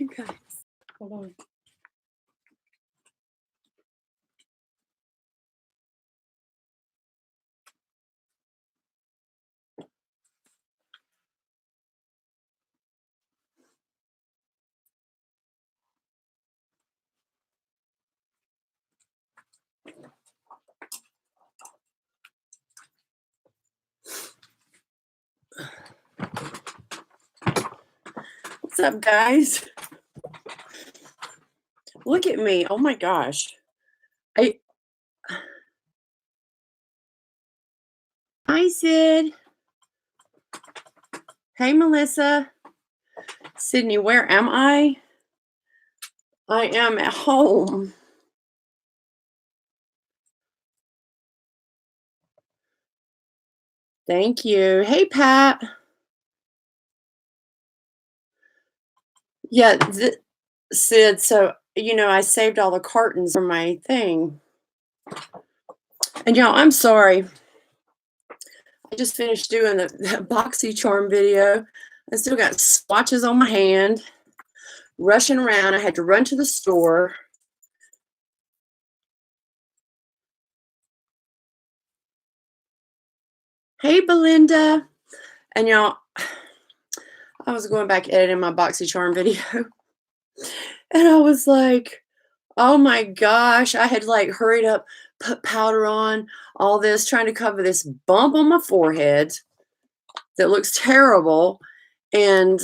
You guys, hold on. What's up, guys? Look at me. Oh my gosh. Hi, Sid. Hey, Melissa. Sydney, where am I? I am at home. Thank you. Hey, Pat. Yeah, Sid, so, I saved all the cartons for my thing. And, y'all, I'm sorry. I just finished doing the BoxyCharm video. I still got swatches on my hand, rushing around. I had to run to the store. Hey, Belinda. And, y'all, I was going back editing my BoxyCharm video. And I was like, oh my gosh. I had like hurried up, put powder on, all this, trying to cover this bump on my forehead that looks terrible. And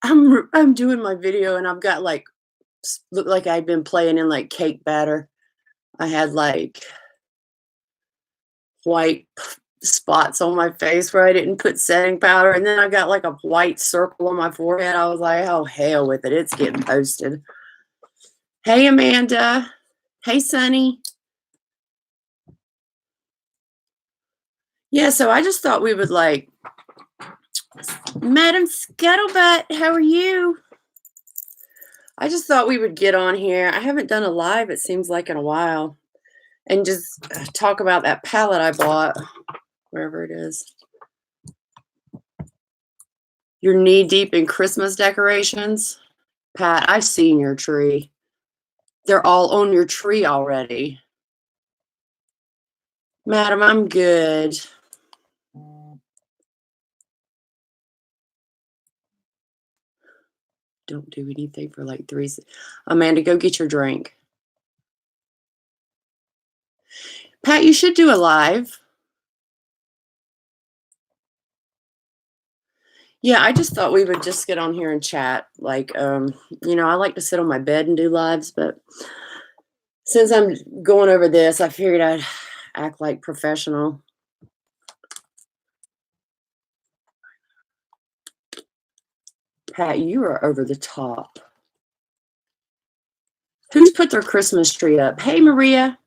I'm doing my video and I've got like, looked like I'd been playing in like cake batter. I had like white spots on my face where I didn't put setting powder. And then I got like a white circle on my forehead. I was like, oh, hell with it. It's getting posted. Hey, Amanda. Hey, Sunny. Yeah, so I just thought we would like, Madam Scuttlebutt, how are you? I just thought we would get on here. I haven't done a live, it seems like, in a while. And just talk about that palette I bought, wherever it is. You're knee deep in Christmas decorations. Pat, I've seen your tree. They're all on your tree already. Madam, I'm good. Don't do anything for like 3 seconds. Amanda, go get your drink. Pat, you should do a live. Yeah, I just thought we would just get on here and chat. Like, I like to sit on my bed and do lives, but since I'm going over this, I figured I'd act like professional. Pat, you are over the top. Who's put their Christmas tree up? Hey, Maria.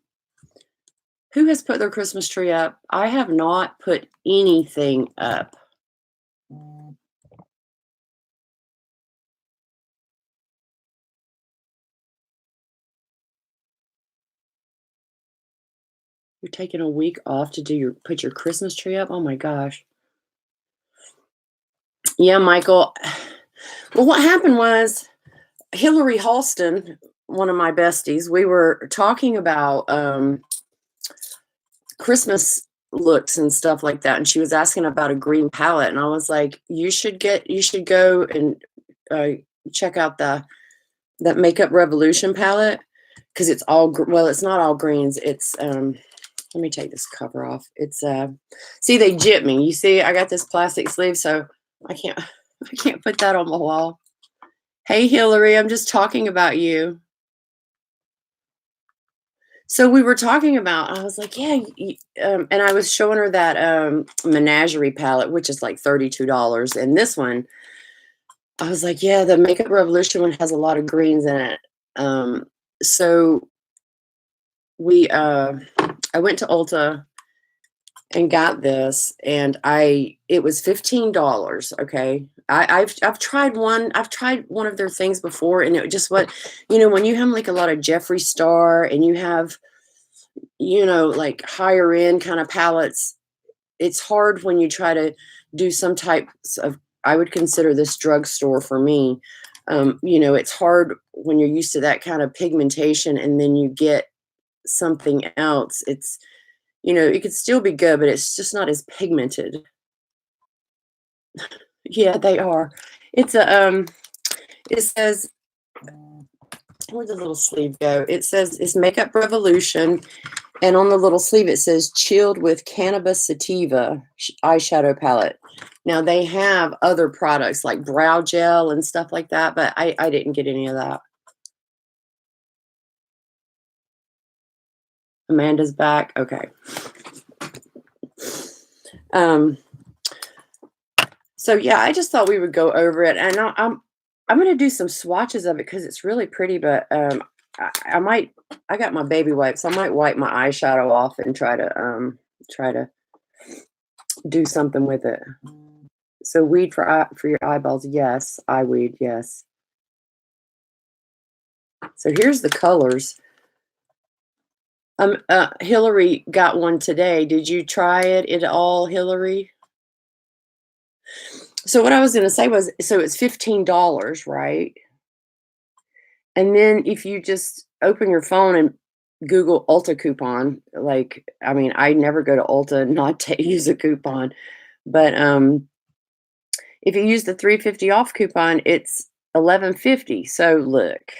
Who has put their Christmas tree up? I have not put anything up. You're taking a week off to put your Christmas tree up? Oh my gosh. Yeah, Michael. Well, what happened was Hillary Halston, one of my besties, we were talking about Christmas looks and stuff like that, and she was asking about a green palette, and I was like, you should go and check out that Makeup Revolution palette, because it's all it's not all greens. It's let me take this cover off. It's see, they gypped me. You see, I got this plastic sleeve, so I can't put that on my wall. Hey, Hillary, I'm just talking about you. So we were talking about, I was like, yeah, and I was showing her that Menagerie palette, which is like $32. And this one, I was like, yeah, the Makeup Revolution one has a lot of greens in it. So I went to Ulta and got this, and it was $15. Okay. I've tried one of their things before, and it just when you have like a lot of Jeffree Star and you have, like higher end kind of palettes, it's hard when you try to do some types of, I would consider this drugstore for me. It's hard when you're used to that kind of pigmentation and then you get something else. It could still be good, but it's just not as pigmented. Yeah, they are. It's it says, where'd the little sleeve go? It says it's Makeup Revolution, and on the little sleeve it says chilled with cannabis sativa eyeshadow palette. Now they have other products like brow gel and stuff like that, but I didn't get any of that. Amanda's back. Okay. Um, so yeah, I just thought we would go over it, and I'm gonna do some swatches of it because it's really pretty. But I might. I got my baby wipes. I might wipe my eyeshadow off and try to do something with it. So weed for your eyeballs, yes. Eye weed, yes. So here's the colors. Hillary got one today. Did you try it at all, Hillary? So what I was gonna say was, so it's $15, right? And then if you just open your phone and Google Ulta coupon, like, I mean, I never go to Ulta not to use a coupon, but if you use the 350 off coupon, it's 11.50. So look,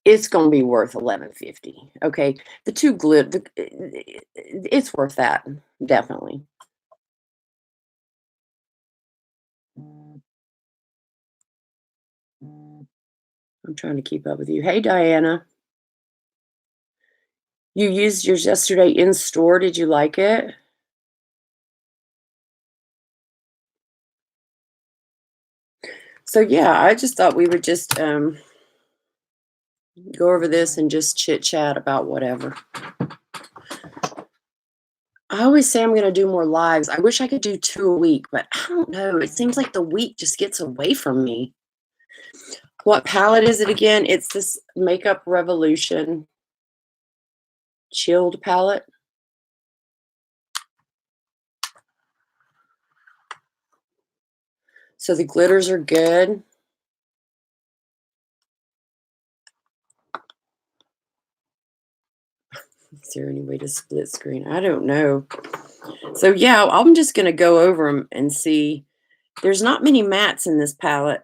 it's gonna be worth 11.50. Okay, the two glit, it's worth that, definitely. I'm trying to keep up with you. Hey, Diana. You used yours yesterday in store. Did you like it? So yeah, I just thought we would just go over this and just chit chat about whatever. I always say I'm going to do more lives. I wish I could do 2 a week, but I don't know. It seems like the week just gets away from me. What palette is it again? It's this Makeup Revolution chilled palette. So the glitters are good. Is there any way to split screen? I don't know. So yeah, I'm just going to go over them and see. There's not many mattes in this palette.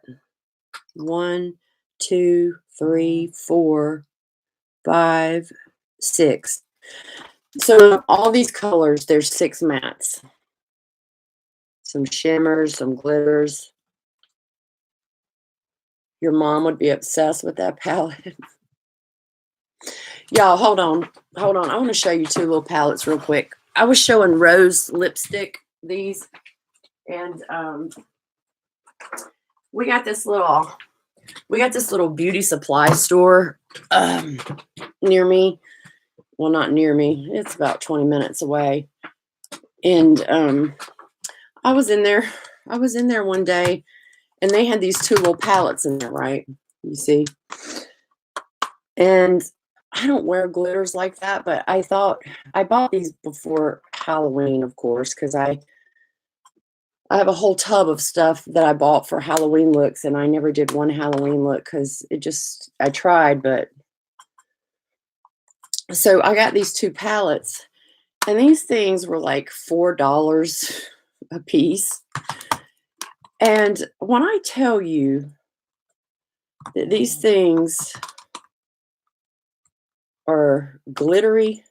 1, 2, 3, 4, 5, 6. So all these colors, there's 6 mattes. Some shimmers, some glitters. Your mom would be obsessed with that palette. Y'all, hold on. Hold on. I want to show you 2 little palettes real quick. I was showing Rose lipstick, these, and we got this little beauty supply store near me. Well, not near me. It's about 20 minutes away. And I was in there one day, and they had these 2 little palettes in there, right? You see? And I don't wear glitters like that, but I thought I bought these before Halloween, of course, because I have a whole tub of stuff that I bought for Halloween looks, and I never did one Halloween look because I tried, but so I got these 2 palettes, and these things were like $4 a piece. And when I tell you that these things are glittery,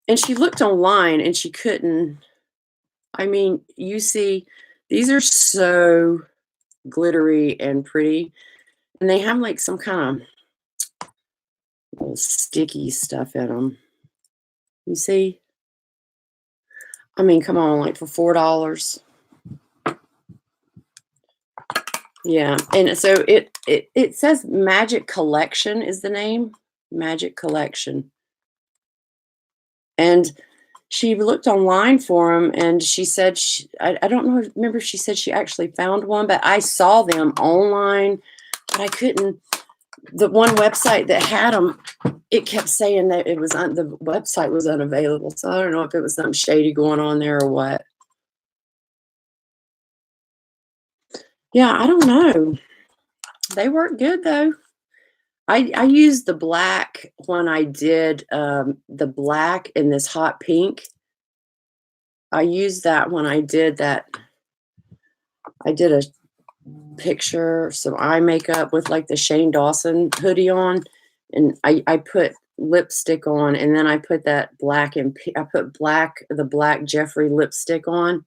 and she looked online and she couldn't, I mean, you see, these are so glittery and pretty, and they have like some kind of little sticky stuff in them. You see? I mean, come on, like for $4. Yeah, and so it says Magic Collection is the name. Magic Collection. And she looked online for them, and she said I don't know, remember if she said she actually found one, but I saw them online, but I couldn't. The one website that had them, it kept saying that it was the website was unavailable. So I don't know if it was something shady going on there or what. Yeah, I don't know. They work good though. I used the black when I did, the black in this hot pink. I used that when I did that I did a picture, some eye makeup with, like, the Shane Dawson hoodie on, and I put lipstick on, and then I put that black and I put the black Jeffrey lipstick on,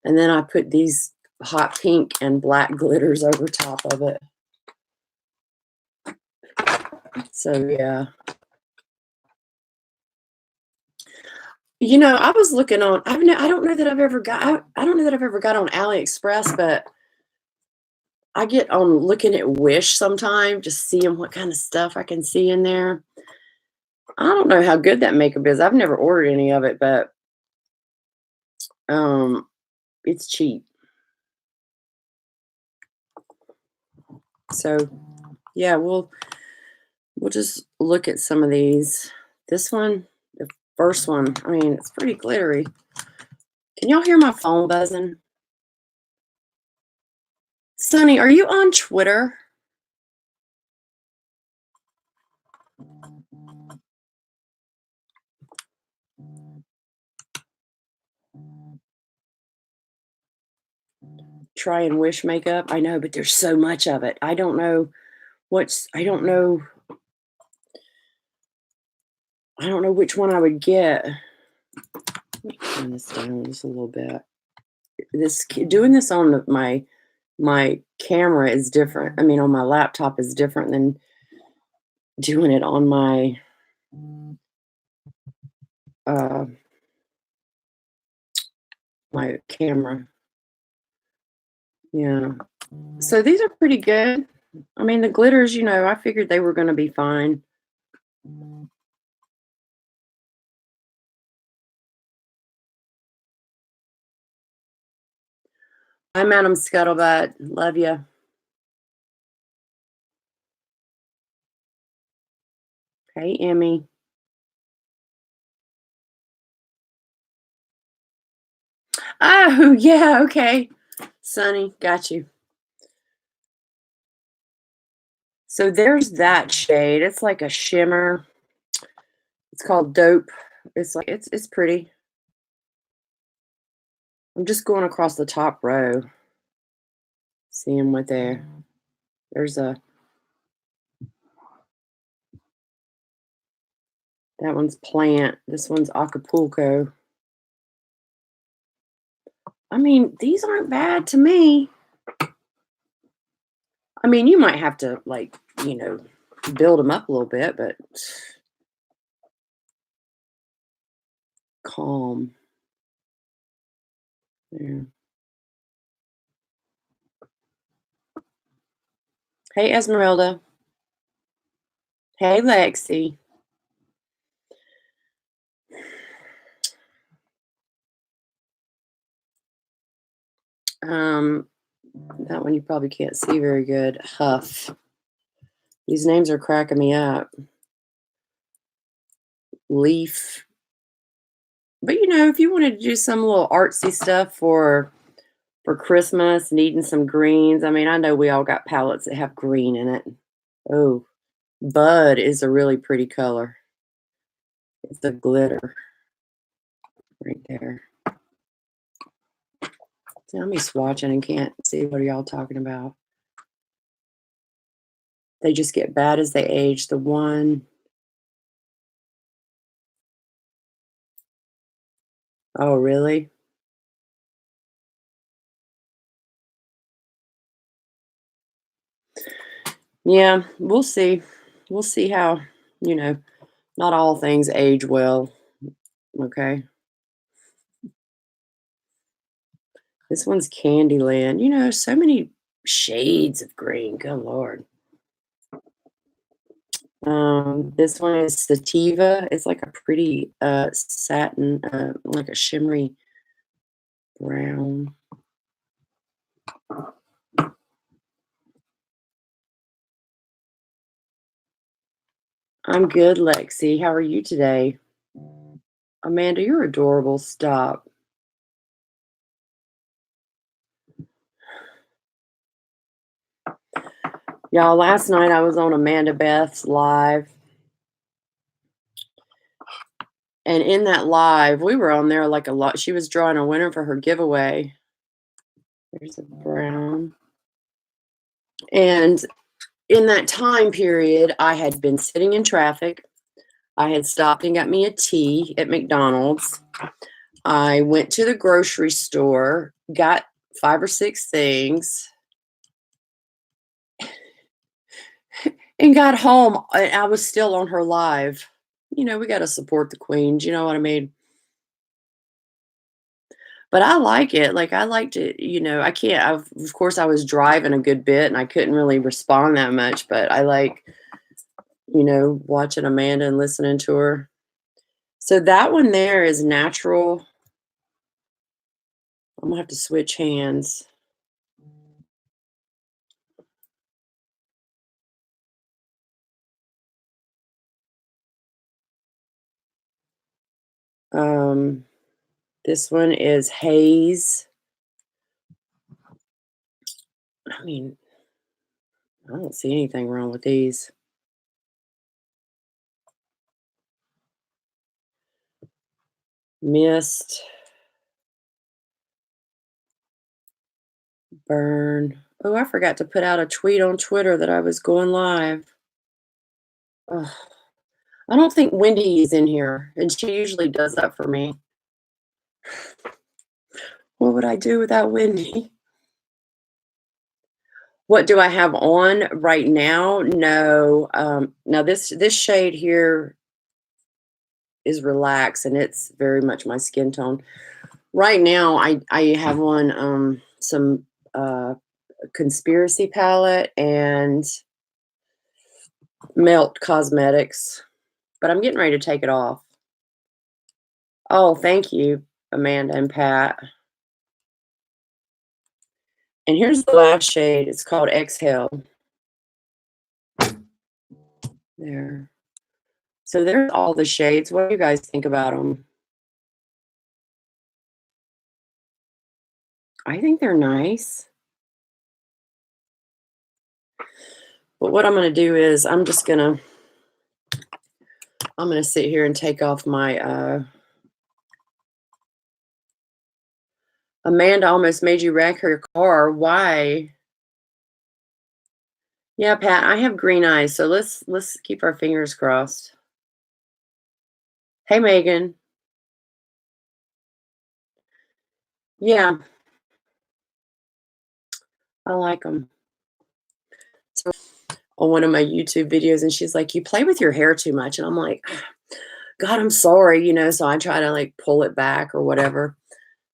and then I put these hot pink and black glitters over top of it. So, yeah. I was looking on I don't know that I've ever got I don't know that I've ever got on AliExpress, but I get on looking at Wish sometime, just seeing what kind of stuff I can see in there. I don't know how good that makeup is. I've never ordered any of it, but, um, it's cheap. So, yeah, we'll just look at some of these. This one, the first one, I mean, it's pretty glittery. Can y'all hear my phone buzzing? Sonny, are you on Twitter? Try and Wish makeup? I know, but there's so much of it. I don't know which one I would get. Let me turn this down just a little bit. Doing this on my camera is different. I mean, on my laptop is different than doing it on uh, my camera. Yeah. So these are pretty good. I mean, the glitters, I figured they were gonna be fine. Hi, Madam Scuttlebutt. Love you. Hey, Emmy. Oh, yeah, okay. Sonny, got you. So there's that shade. It's like a shimmer. It's called Dope. It's pretty. I'm just going across the top row, seeing what there's that one's Plant. This one's Acapulco. I mean, these aren't bad to me. I mean, you might have to build them up a little bit, but calm. Yeah. Hey, Esmeralda. Hey, Lexi. Um, that one you probably can't see very good. Huff. These names are cracking me up. Leaf. But if you wanted to do some little artsy stuff for Christmas, needing some greens. I mean, I know we all got palettes that have green in it. Oh, Bud is a really pretty color. It's a glitter right there. See, I'm just watching and can't see what are y'all talking about. They just get bad as they age. The one, oh, really? Yeah, we'll see. We'll see how, you know, not all things age well. Okay. This one's Candyland. So many shades of green. Good Lord. This one is Sativa. It's like a pretty satin, like a shimmery brown. I'm good, Lexi. How are you today? Amanda, you're adorable. Stop. Y'all, last night I was on Amanda Beth's live, and in that live, we were on there like a lot. She was drawing a winner for her giveaway. There's a brown. And in that time period, I had been sitting in traffic. I had stopped and got me a tea at McDonald's. I went to the grocery store, got 5 or 6 things, and got home. I was still on her live. You know, we got to support the queens. You know what I mean? But I like it. Like, I like to, I can't, of course, I was driving a good bit and I couldn't really respond that much, but I like, watching Amanda and listening to her. So that one there is natural. I'm gonna have to switch hands. This one is haze. I mean, I don't see anything wrong with these. Mist, burn. Oh, I forgot to put out a tweet on Twitter that I was going live. Ugh. I don't think Wendy is in here, and she usually does that for me. What would I do without Wendy? What do I have on right now? No. Now this shade here is relaxed, and it's very much my skin tone. Right now, I have on some Conspiracy palette and Melt Cosmetics, but I'm getting ready to take it off. Oh, thank you, Amanda and Pat. And here's the last shade. It's called Exhale. There. So there's all the shades. What do you guys think about them? I think they're nice. But what I'm going to do is I'm going to sit here and take off my Amanda almost made you wreck her car. Why? Yeah, Pat, I have green eyes, so let's keep our fingers crossed. Hey, Megan. Yeah, I like them. So on one of my YouTube videos, and she's like, "You play with your hair too much," and I'm like, "God, I'm sorry," so I try to like pull it back or whatever.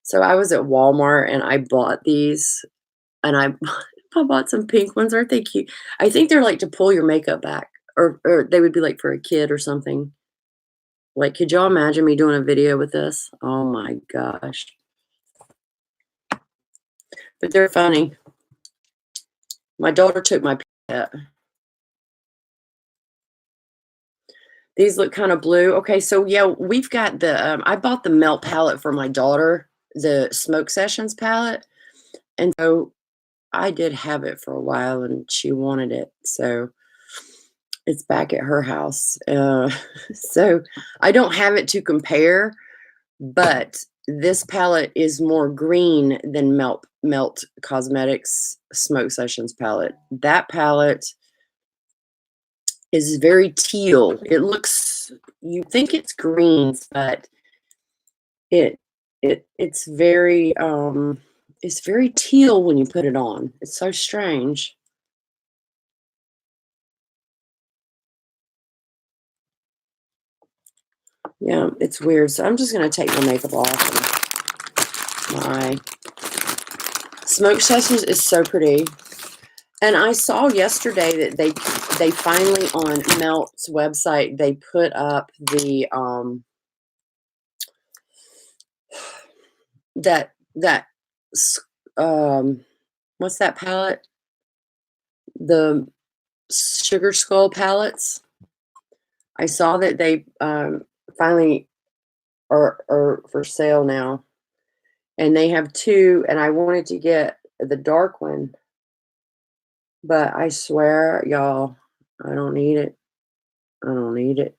So I was at Walmart and I bought these, and I I bought some pink ones. Aren't they cute? I think they're like to pull your makeup back, or they would be like for a kid or something. Like, could y'all imagine me doing a video with this? Oh my gosh. But they're funny. My daughter took my pet. These look kind of blue. Okay, so yeah, we've got I bought the Melt palette for my daughter, the Smoke Sessions palette. And so I did have it for a while and she wanted it. So it's back at her house. So I don't have it to compare, but this palette is more green than Melt Cosmetics Smoke Sessions palette. That palette is very teal. It looks, you think it's greens, but it it's very teal when you put it on. It's so strange. Yeah, it's weird. So I'm just gonna take my makeup off. And my Smoke Sessions is so pretty. And I saw yesterday that they finally on Melt's website they put up the that what's that palette? The Sugar Skull palettes. I saw that they finally are for sale now, and they have two. And I wanted to get the dark one, But I swear, y'all, I don't need it. I don't need it.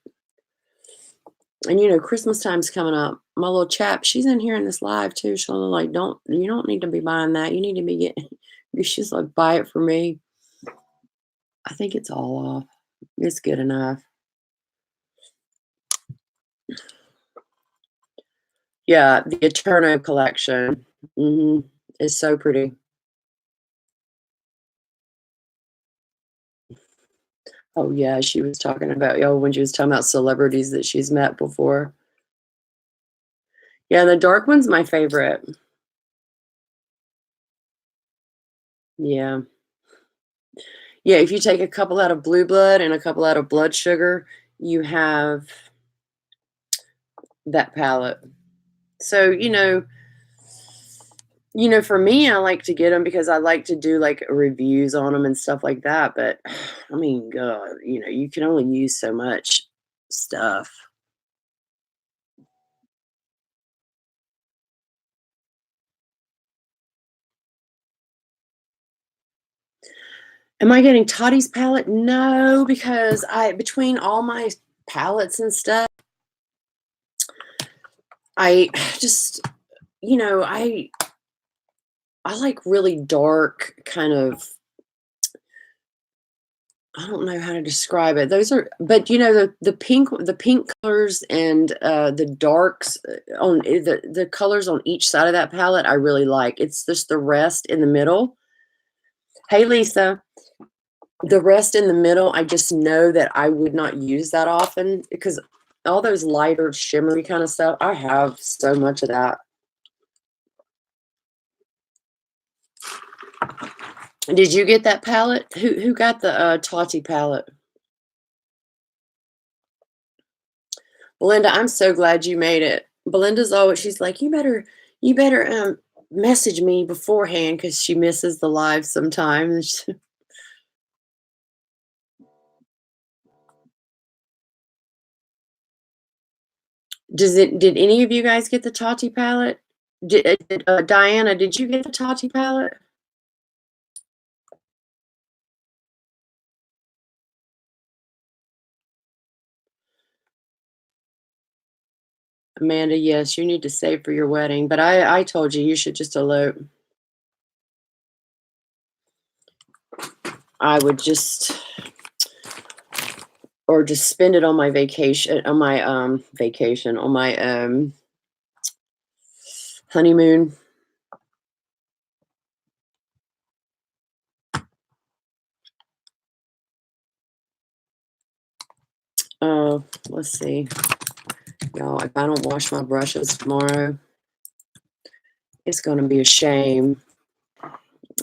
And Christmas time's coming up. My little chap, she's in here in this live too. She's like, "Don't you don't need to be buying that. You need to be getting." She's like, "Buy it for me." I think it's all off. It's good enough. Yeah, the Eterno collection. It's so pretty. Oh yeah, she was talking about when she was talking about celebrities that she's met before. Yeah, the dark one's my favorite. Yeah. Yeah, if you take a couple out of Blue Blood and a couple out of Blood Sugar, you have that palette. So, for me, I like to get them because I like to do, like, reviews on them and stuff like that, but, I mean, god, you can only use so much stuff. Am I getting Tottie's palette? No, because I between all my palettes and stuff, I just I like really dark kind of I don't know how to describe it. Those are but the pink colors and the darks on the colors on each side of that palette I really like. It's just the rest in the middle. Hey Lisa, the rest in the middle, I just know that I would not use that often because all those lighter shimmery kind of stuff, I have so much of that. Did you get that palette? Who got the Tati palette? Belinda, I'm so glad you made it. Belinda's always she's like, you better message me beforehand because she misses the live sometimes. Did any of you guys get the Tati palette? Diana, did you get the Tati palette? Amanda, yes, you need to save for your wedding, but I told you should just elope. I would just or just spend it on my vacation on my honeymoon. Let's see. Y'all, if I don't wash my brushes tomorrow, it's gonna be a shame.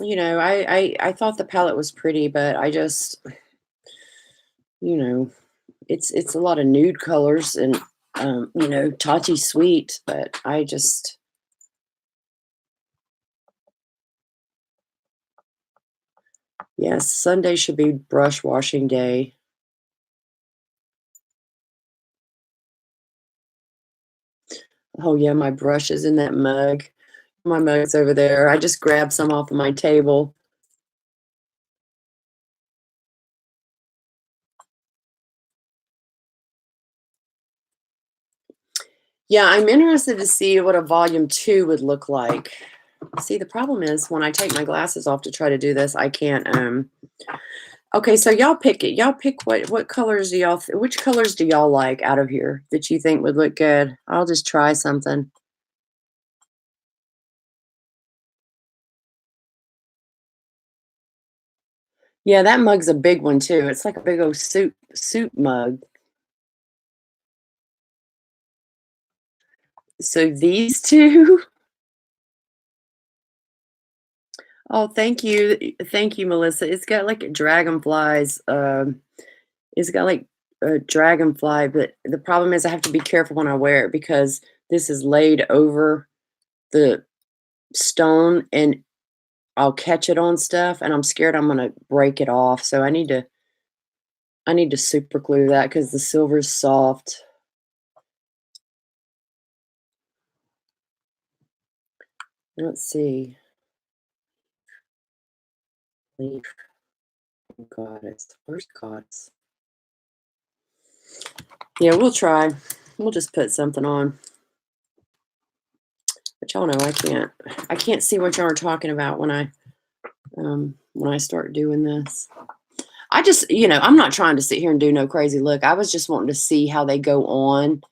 I thought the palette was pretty, but I just, you know, it's a lot of nude colors and Tati sweet, but I just yes, Sunday should be brush washing day. Oh yeah, my brush is in that mug. My mug's over there. I just grabbed some off of my table. Yeah, I'm interested to see what a volume 2 would look like. See, the problem is when I take my glasses off to try to do this, I can't, okay, so y'all pick it. Y'all pick what colors do y'all which colors do y'all like out of here that you think would look good? I'll just try something. Yeah, that mug's a big one too. It's like a big old soup mug. So these 2. Oh, thank you. Thank you, Melissa. It's got like dragonflies. It's got like a dragonfly, but the problem is I have to be careful when I wear it because this is laid over the stone and I'll catch it on stuff and I'm scared I'm gonna break it off. So I need to super glue that because the silver's soft. Let's see. Leaf. Goddess. Where's Goddess? Yeah, we'll try. We'll just put something on. But y'all know I can't see what y'all are talking about when I start doing this. I just, I'm not trying to sit here and do no crazy look. I was just wanting to see how they go on.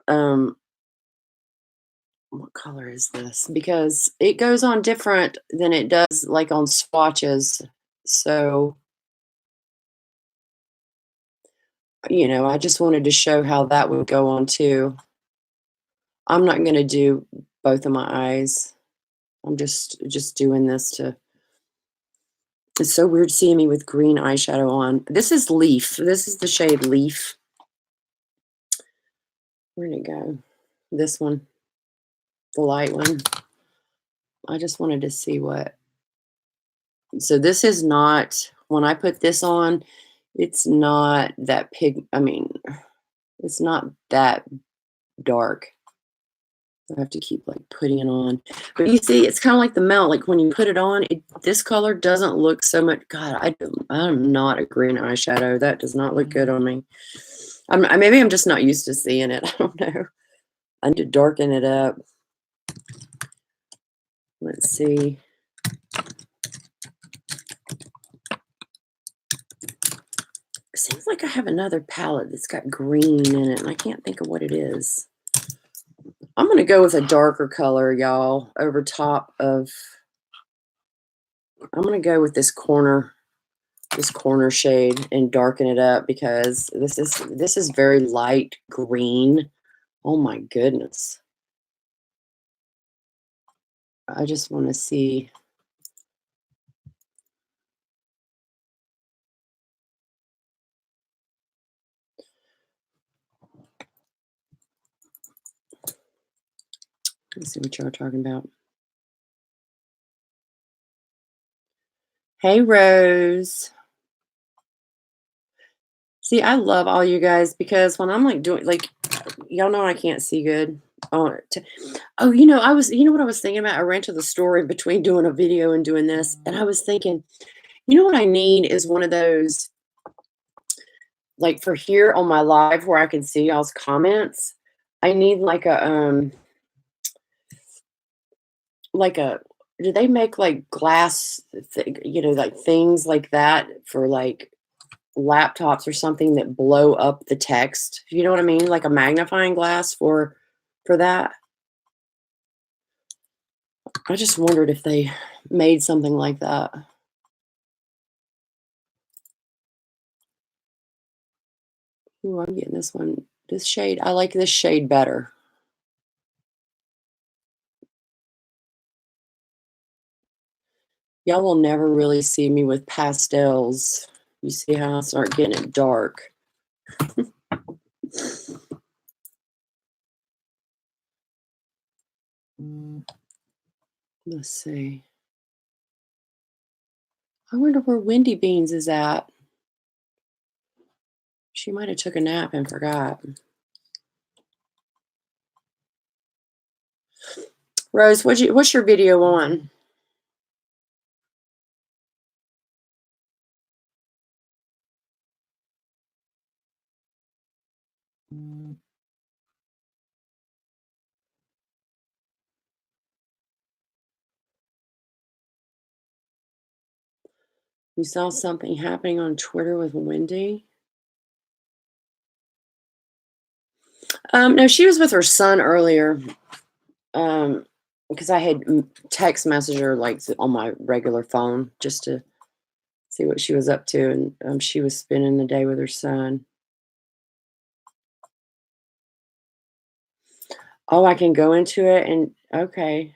Um, what color is this? Because it goes on different than it does like on swatches. So, I just wanted to show how that would go on too. I'm not going to do both of my eyes. I'm just doing this to. It's so weird seeing me with green eyeshadow on. This is Leaf. This is the shade Leaf. Where'd it go? This one, the light one. I just wanted to see what. So this is not, when I put this on, it's not that it's not that dark. I have to keep like putting it on. But you see, it's kind of like the melt. Like when you put it on, this color doesn't look so much. God, I'm not a green eyeshadow. That does not look good on me. Maybe I'm just not used to seeing it. I don't know. I need to darken it up. Let's see. It seems like I have another palette that's got green in it, and I can't think of what it is. I'm going to go with a darker color, y'all, over top of. I'm going to go with this corner shade and darken it up because this is very light green. Oh my goodness. I just want to see. Let's see what y'all are talking about. Hey, Rose. See, I love all you guys because when I'm like doing, like, y'all know I can't see good. Oh, you know what I was thinking about? I ran to the store in between doing a video and doing this, and I was thinking, what I need is one of those, like for here on my live where I can see y'all's comments. I need like a, do they make like glass, like things like that for like laptops or something that blow up the text? You know what I mean? Like a magnifying glass for that. I just wondered if they made something like that. Ooh, I'm getting this one. This shade, I like this shade better. Y'all will never really see me with pastels. You see how I start getting it dark. Let's see. I wonder where Wendy Beans is at. She might have took a nap and forgot. Rose, what's your video on? You saw something happening on Twitter with Wendy? No, she was with her son earlier. Because I had text messaged her like on my regular phone just to see what she was up to, and she was spending the day with her son. Oh, I can go into it and okay.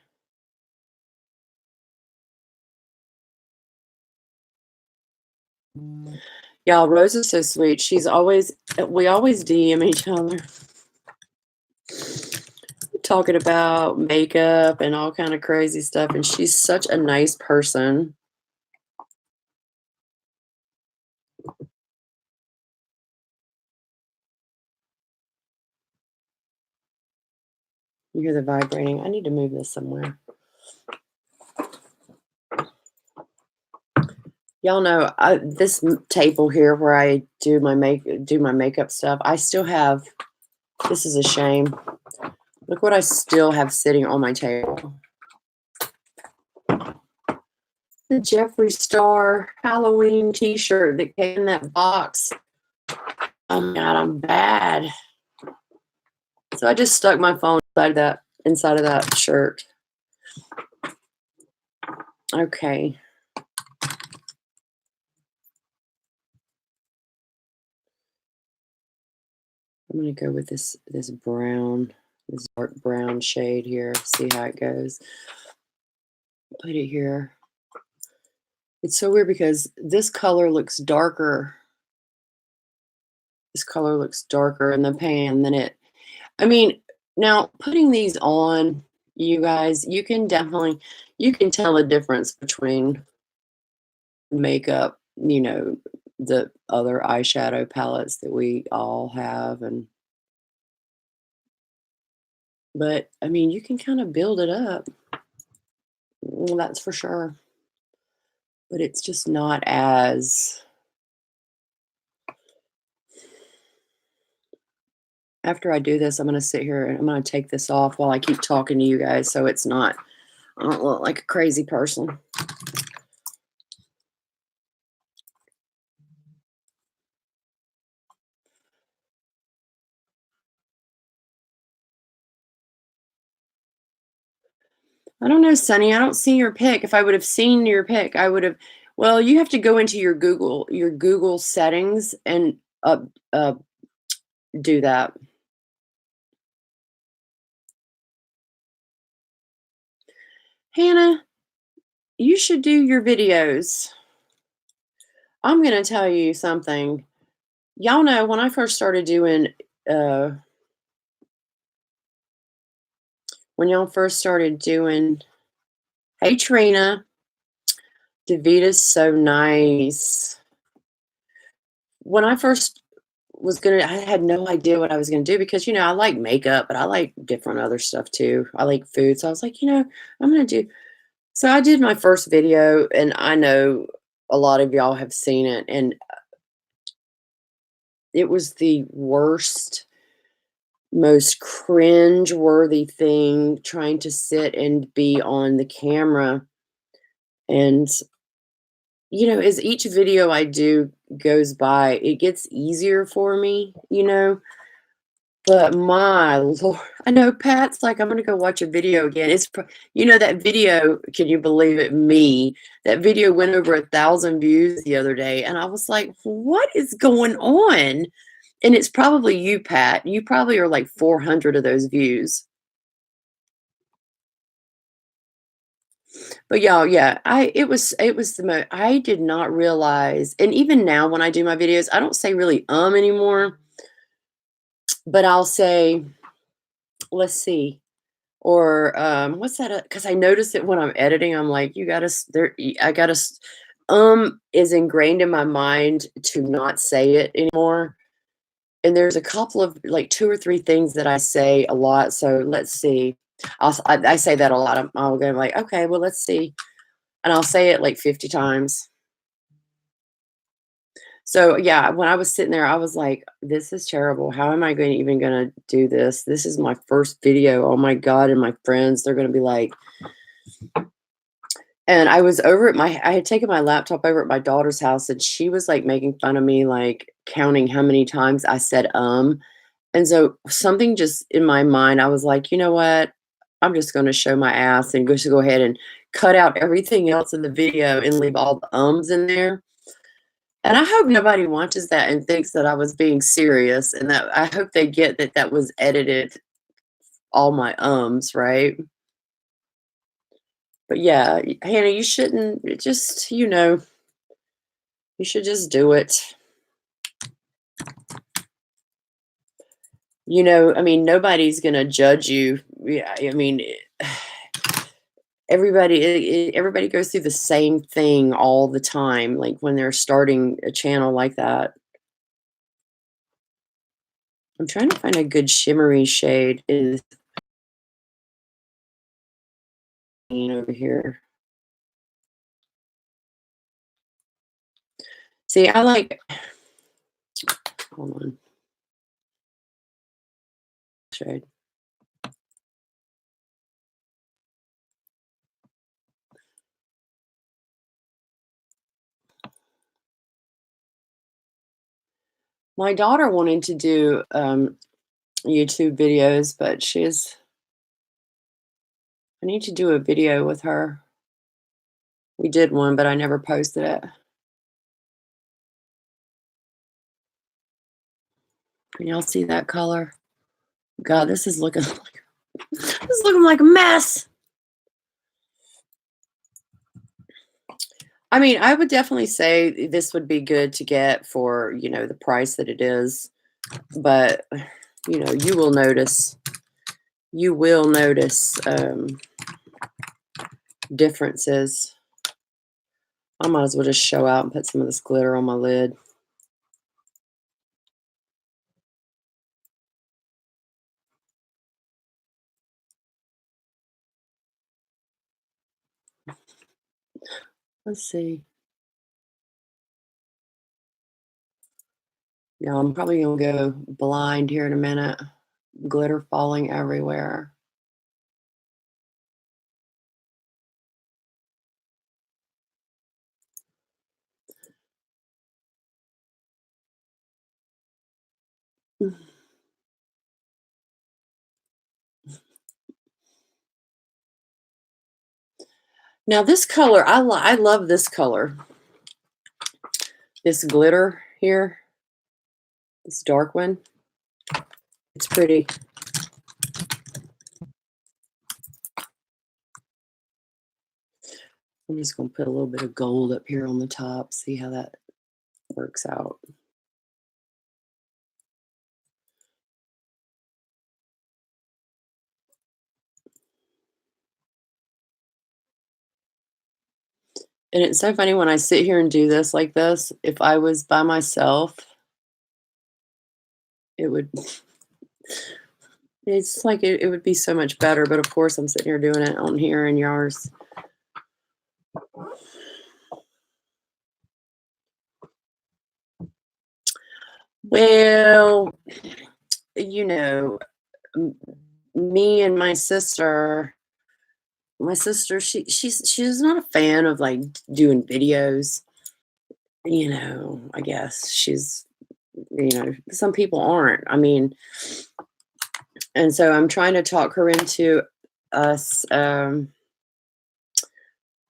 Y'all, Rose is so sweet. We always DM each other talking about makeup and all kind of crazy stuff, and she's such a nice person. You hear the vibrating. I need to move this somewhere. Y'all know, this table here where I do my makeup stuff, I still have this is a shame. Look what I still have sitting on my table. The Jeffree Star Halloween T-shirt that came in that box. Oh my god, I'm bad. So I just stuck my phone inside of that shirt. Okay. I'm gonna go with this brown, this dark brown shade here. See how it goes. Put it here. It's so weird because this color looks darker. This color looks darker in the pan than it. I mean, now putting these on, you guys, you can tell a difference between makeup, the other eyeshadow palettes that we all have but I mean, you can kind of build it up. Well, that's for sure. But it's just not as after I do this, I'm gonna sit here and I'm gonna take this off while I keep talking to you guys so I don't look like a crazy person. I don't know, Sonny. I don't see your pic. If I would have seen your pic, I would have. Well, you have to go into your Google settings and uh, do that. Hannah, you should do your videos. I'm gonna tell you something. Y'all know when I first started doing uh when y'all first started doing Hey Trina, Davita's so nice. When I first I had no idea what I was gonna do because I like makeup, but I like different other stuff too. I like food. So I was like, I'm gonna do so I did my first video and I know a lot of y'all have seen it and it was the worst, most cringe-worthy thing trying to sit and be on the camera. And as each video I do goes by, it gets easier for me. But my lord, I know Pat's like, I'm gonna go watch a video again. That video, can you believe it? That video went over 1,000 views the other day, and I was like, what is going on? And it's probably you, Pat. You probably are like 400 of those views. But y'all, yeah, it was the most. I did not realize, and even now when I do my videos, I don't say really anymore, but I'll say, let's see. Or, what's that? Because I notice it when I'm editing, I'm like, you gotta, I gotta, is ingrained in my mind to not say it anymore. And there's a couple of like two or three things that I say a lot. So let's see. I say that a lot. I'll go like, okay, well, let's see. And I'll say it like 50 times. So yeah, when I was sitting there, I was like, this is terrible. How am I even gonna do this? This is my first video. Oh my God. And my friends, they're gonna be like, and I had taken my laptop over at my daughter's house and she was like making fun of me, like counting how many times I said. And so something just in my mind, I was like, you know what? I'm just gonna show my ass and just go ahead and cut out everything else in the video and leave all the ums in there. And I hope nobody watches that and thinks that I was being serious and that I hope they get that that was edited, all my ums, right? But yeah, Hannah, you shouldn't you should just do it. I mean, nobody's gonna judge you. Yeah, I mean, everybody goes through the same thing all the time, like when they're starting a channel like that. I'm trying to find a good shimmery shade in this green over here. See, I like hold on, shade. My daughter wanted to do, YouTube videos, but I need to do a video with her. We did one, but I never posted it. Can y'all see that color? God, this is looking like this is looking like a mess. I mean, I would definitely say this would be good to get for, the price that it is, but, you will notice, differences. I might as well just show out and put some of this glitter on my lid. Let's see. Yeah, I'm probably gonna go blind here in a minute. Glitter falling everywhere. Now this color, I love this color. This glitter here, this dark one. It's pretty. I'm just gonna put a little bit of gold up here on the top, see how that works out. And it's so funny when I sit here and do this like this, if I was by myself, it would it's like it would be so much better, but of course I'm sitting here doing it on here in yours. Well, you know, m- me and my sister, she's not a fan of like doing videos. I guess some people aren't. I mean, and so I'm trying to talk her into us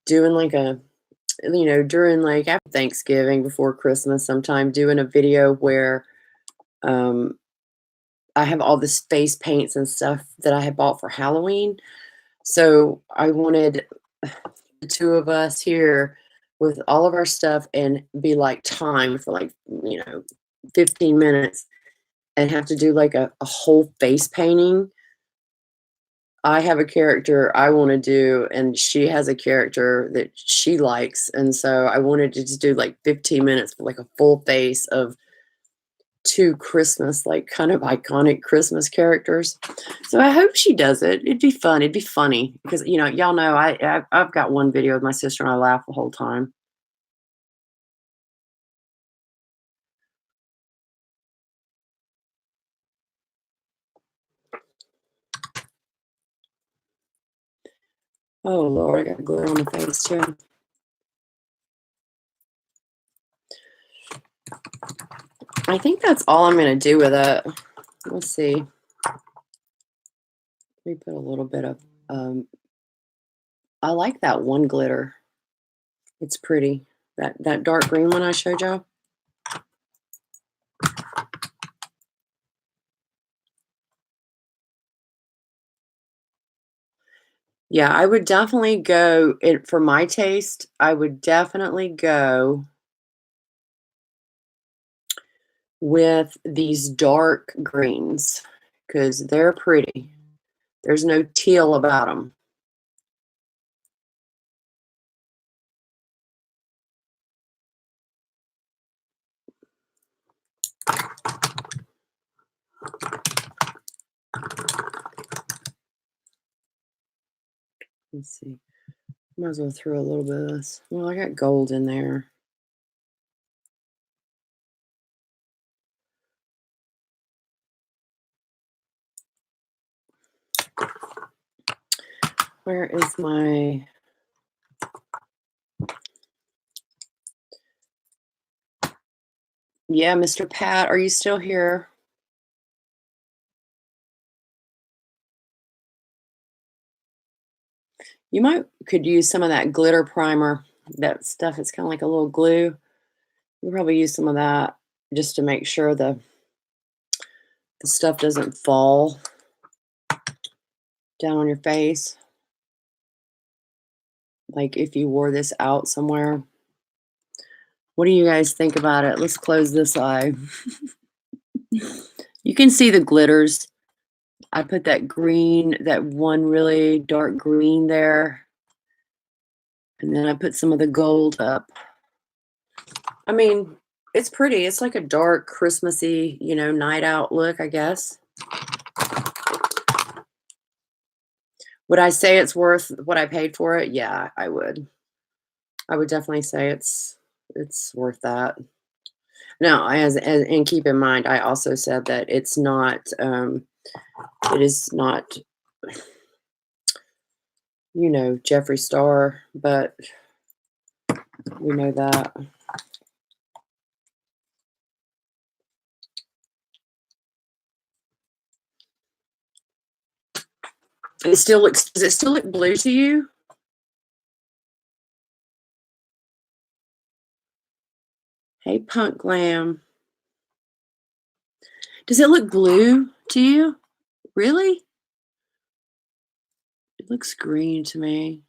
doing like during like after Thanksgiving, before Christmas, sometime doing a video where um, I have all this face paints and stuff that I had bought for Halloween. So I wanted the two of us here with all of our stuff and be like timed for like, 15 minutes and have to do like a whole face painting. I have a character I want to do, and she has a character that she likes. And so I wanted to just do like 15 minutes for like a full face of two Christmas, like kind of iconic Christmas characters. So I hope she does it. It'd be fun. It'd be funny because, y'all know I've got one video with my sister and I laugh the whole time. Oh, Lord, I got glitter on my face too. I think that's all I'm going to do with it. Let's see. Let me put a little bit of, um, I like that one glitter. It's pretty. That dark green one I showed y'all. Yeah, I would definitely go it for my taste. I would definitely go with these dark greens because they're pretty. There's no teal about them. Let's see. Might as well throw a little bit of this. Well, I got gold in there. Where is my... Yeah, Mr. Pat, are you still here? You might could use some of that glitter primer. That stuff, it's kind of like a little glue. You probably use some of that just to make sure the stuff doesn't fall down on your face. Like if you wore this out somewhere. What do you guys think about it? Let's close this eye. You can see the glitters. I put that green, that one really dark green there. And then I put some of the gold up. I mean, it's pretty. It's like a dark, Christmassy, night out look, I guess. Would I say it's worth what I paid for it? Yeah, I would. I would definitely say it's worth that. Now, and keep in mind, I also said that it's not. It is not. Jeffree Star, but we know that. Does it still look blue to you? Hey, Punk Glam. Does it look blue to you? Really? It looks green to me.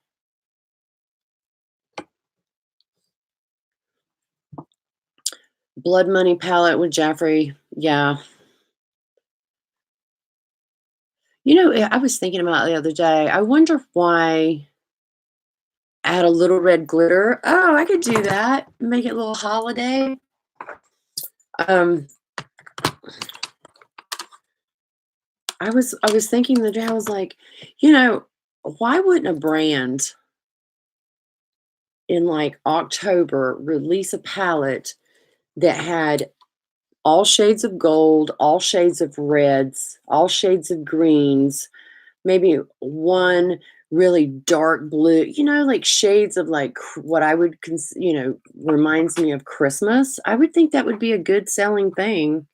Blood Money palette with Jeffree. Yeah. I was thinking about it the other day. I wonder why add a little red glitter. Oh, I could do that. Make it a little holiday. I was thinking the other day, I was like, why wouldn't a brand in like October release a palette that had all shades of gold, all shades of reds, all shades of greens, maybe one really dark blue, like shades of like what I would reminds me of Christmas. I would think that would be a good selling thing.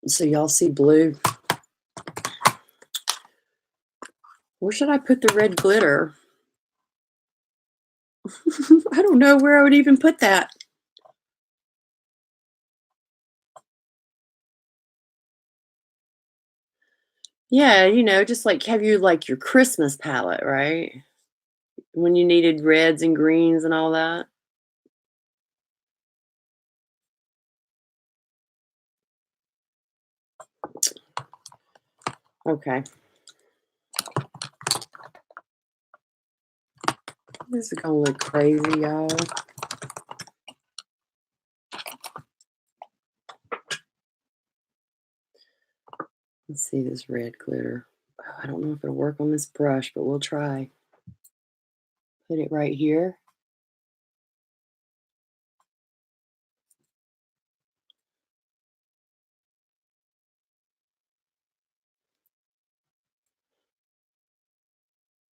So y'all see blue. Where should I put the red glitter? I don't know where I would even put that. Yeah, just like have you like your Christmas palette, right? When you needed reds and greens and all that. Okay. This is gonna look crazy, y'all. Let's see this red glitter. Oh, I don't know if it'll work on this brush, but we'll try. Put it right here.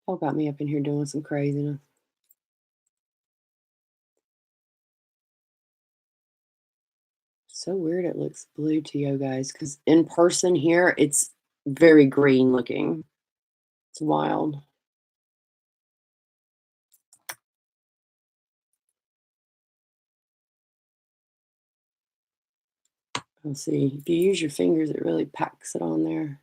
Paul got me up in here doing some craziness. So weird it looks blue to you guys, because in person here, it's very green looking. It's wild. Let's see. If you use your fingers, it really packs it on there.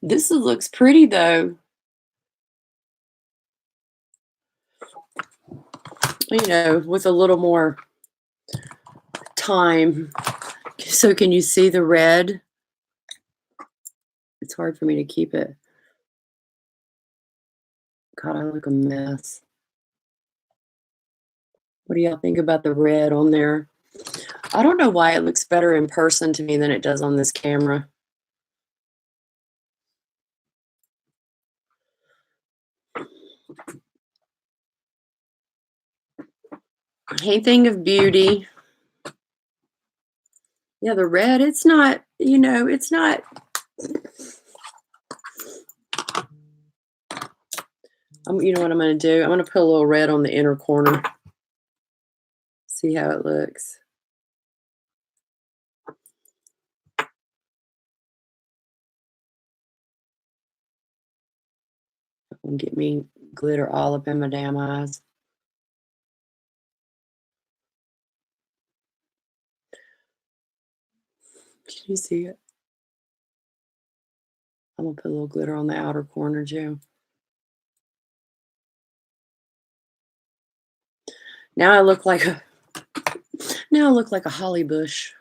This looks pretty though. With a little more time. So can you see the red? It's hard for me to keep it. God, I look a mess. What do y'all think about the red on there? I don't know why it looks better in person to me than it does on this camera. Hey, thing of beauty. Yeah, the red, it's not, it's not. You know what I'm gonna do? I'm gonna put a little red on the inner corner. See how it looks. And get me glitter all up in my damn eyes. Can you see it? I'm gonna put a little glitter on the outer corner, too. Now I look like a now I look like a holly bush.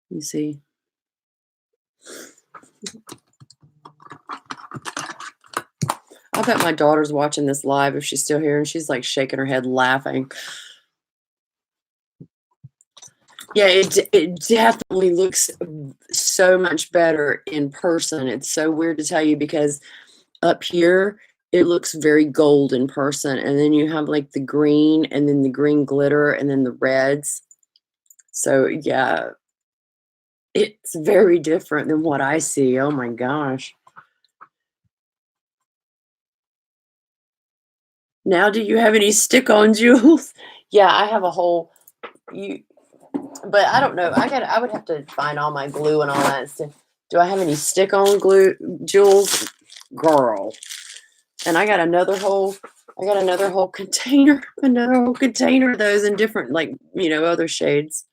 You see. I bet my daughter's watching this live if she's still here, and she's like shaking her head laughing. Yeah, it definitely looks so much better in person. It's so weird to tell you because up here it looks very gold in person, and then you have like the green and then the green glitter and then the reds. So yeah, it's very different than what I see. Oh my gosh. Now do you have any stick-on jewels? Yeah, I have a whole you but I don't know. I would have to find all my glue and all that stuff. Do I have any stick-on glue jewels? Girl. And I got another whole container, another whole container of those in different like, other shades.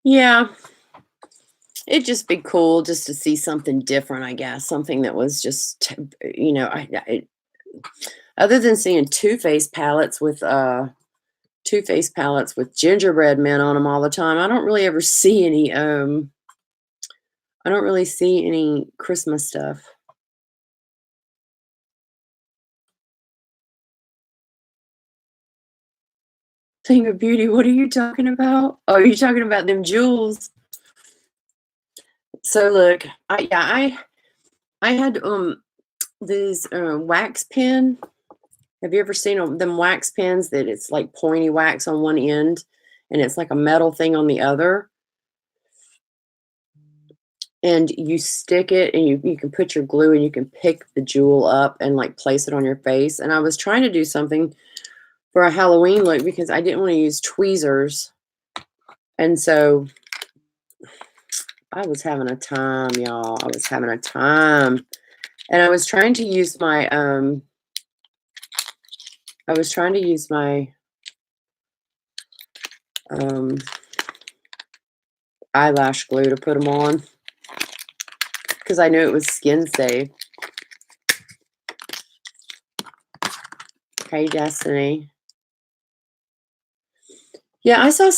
Yeah, it'd just be cool just to see something different, I guess. Something that was just, other than seeing Too Faced palettes with gingerbread men on them all the time. I don't really see any Christmas stuff. Thing of beauty, what are you talking about? Oh, you're talking about them jewels. So look, I had this wax pen. Have you ever seen them wax pens that it's like pointy wax on one end and it's like a metal thing on the other? And you stick it and you can put your glue and you can pick the jewel up and like place it on your face. And I was trying to do something for a Halloween look because I didn't want to use tweezers. And so I was having a time, y'all. I was having a time. And I was trying to use my um eyelash glue to put them on because I knew it was skin safe. Hey, Destiny. Yeah, I saw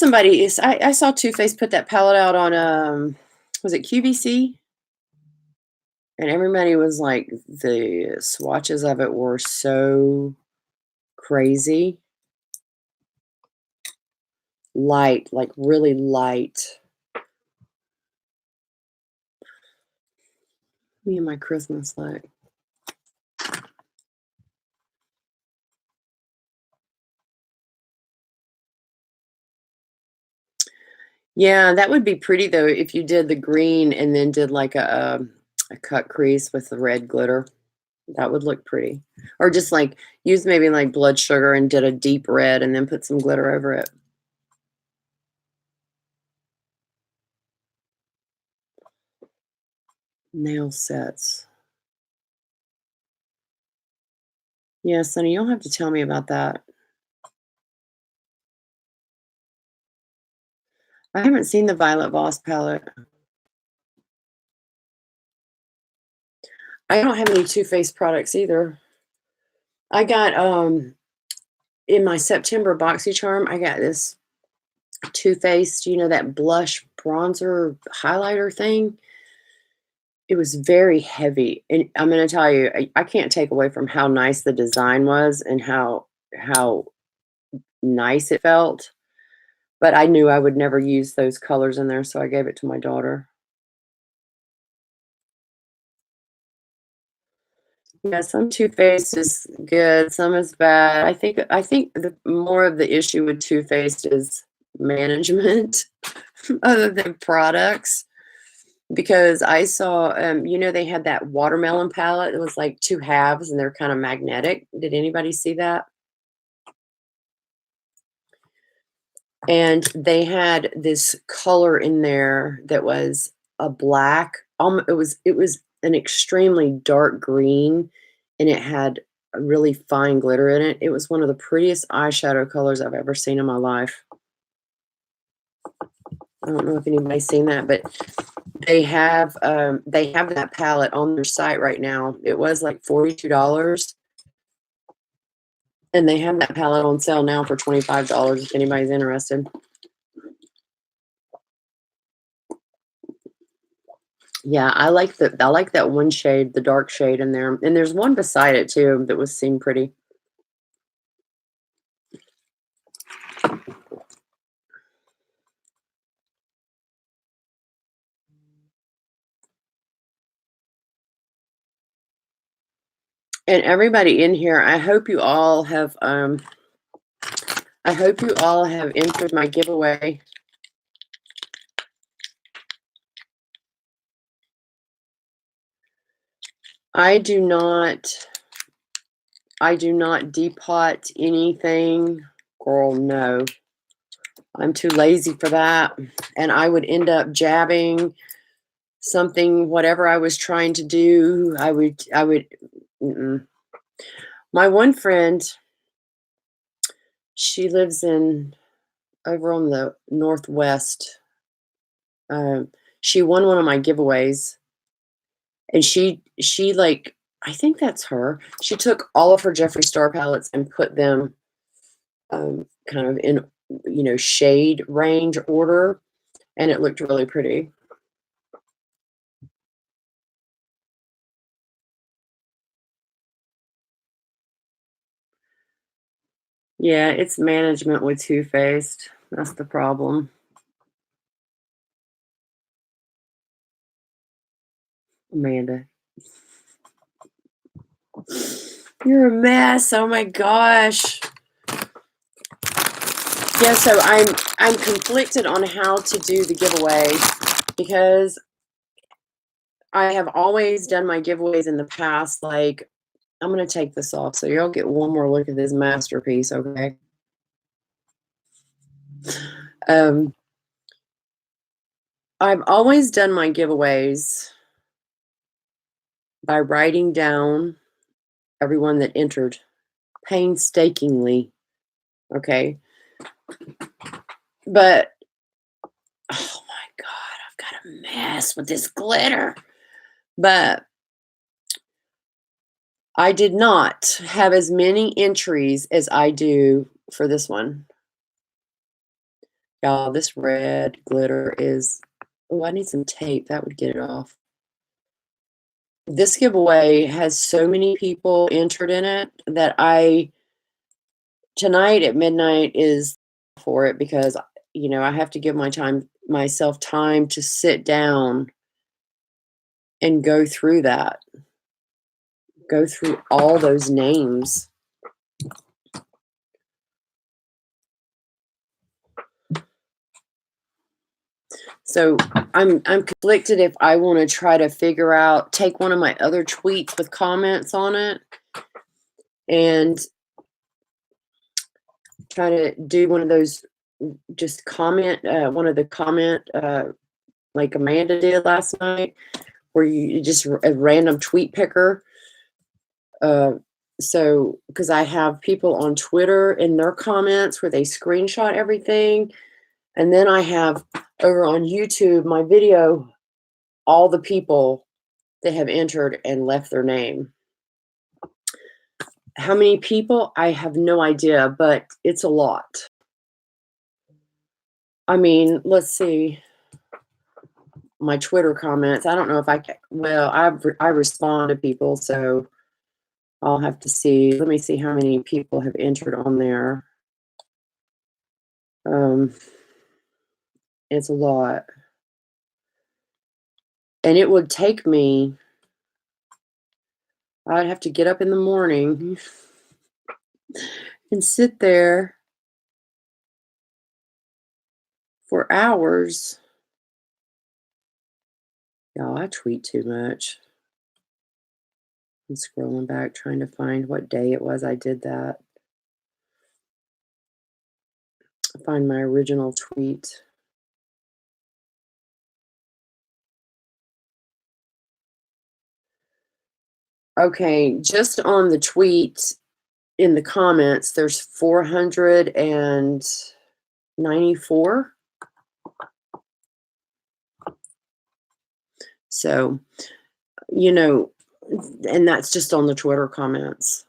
Too Faced put that palette out on was it QVC? And everybody was like, the swatches of it were so crazy. Light, like really light. Me and my Christmas look. Yeah, that would be pretty though if you did the green and then did like a cut crease with the red glitter. That would look pretty. Or just like use maybe like blood sugar and did a deep red and then put some glitter over it. Nail sets. Yeah, Sonny, you'll have to tell me about that. I haven't seen the Violet Voss palette. I don't have any Too Faced products either. I got in my September BoxyCharm, I got this Too Faced, that blush bronzer highlighter thing. It was very heavy, and I'm gonna tell you, I can't take away from how nice the design was and how nice it felt, but I knew I would never use those colors in there, so I gave it to my daughter. Yeah, some Too Faced is good, some is bad. I think the more of the issue with Too Faced is management other than products. Because I saw, they had that watermelon palette. It was like 2 halves and they're kind of magnetic. Did anybody see that? And they had this color in there that was a black, it was an extremely dark green, and it had a really fine glitter in it. It was one of the prettiest eyeshadow colors I've ever seen in my life. I don't know if anybody's seen that, but they have that palette on their site right now. It was like $42, and they have that palette on sale now for $25 if anybody's interested. Yeah, I like that one shade, the dark shade in there, and there's one beside it too that was seemed pretty. And everybody in here, I hope you all have entered my giveaway. I do not depot anything. Girl, no. I'm too lazy for that. And I would end up jabbing something, whatever I was trying to do. Mm-mm. My one friend, she lives over on the Northwest. Um, she won one of my giveaways, and she like, I think that's her. She took all of her Jeffree Star palettes and put them kind of in, shade range order, and it looked really pretty. Yeah, it's management with Too Faced. That's the problem. Amanda. You're a mess. Oh my gosh. Yeah, so I'm conflicted on how to do the giveaway because I have always done my giveaways in the past. Like, I'm gonna take this off so y'all get one more look at this masterpiece, okay? Um, I've always done my giveaways by writing down everyone that entered painstakingly, okay? But oh my god, I've got a mess with this glitter. But I did not have as many entries as I do for this one. Y'all, this red glitter is, oh, I need some tape. That would get it off. This giveaway has so many people entered in it that tonight at midnight is for it because, I have to give myself time to sit down and go through all those names. So I'm conflicted if I want to try to take one of my other tweets with comments on it and try to do one of those, just one of the comment, like Amanda did last night, where you just a random tweet picker. So because I have people on Twitter in their comments where they screenshot everything, and then I have over on YouTube my video, all the people that have entered and left their name. How many people? I have no idea, but it's a lot. I mean, let's see. My Twitter comments. I don't know if I can. Well, I respond to people, so I'll have to see. Let me see how many people have entered on there. It's a lot. And it would take me I'd have to get up in the morning and sit there for hours. Y'all, I tweet too much. I'm scrolling back trying to find what day it was I did that. Find my original tweet. Okay, just on the tweet in the comments, there's 494. So, you know, and that's just on the Twitter comments.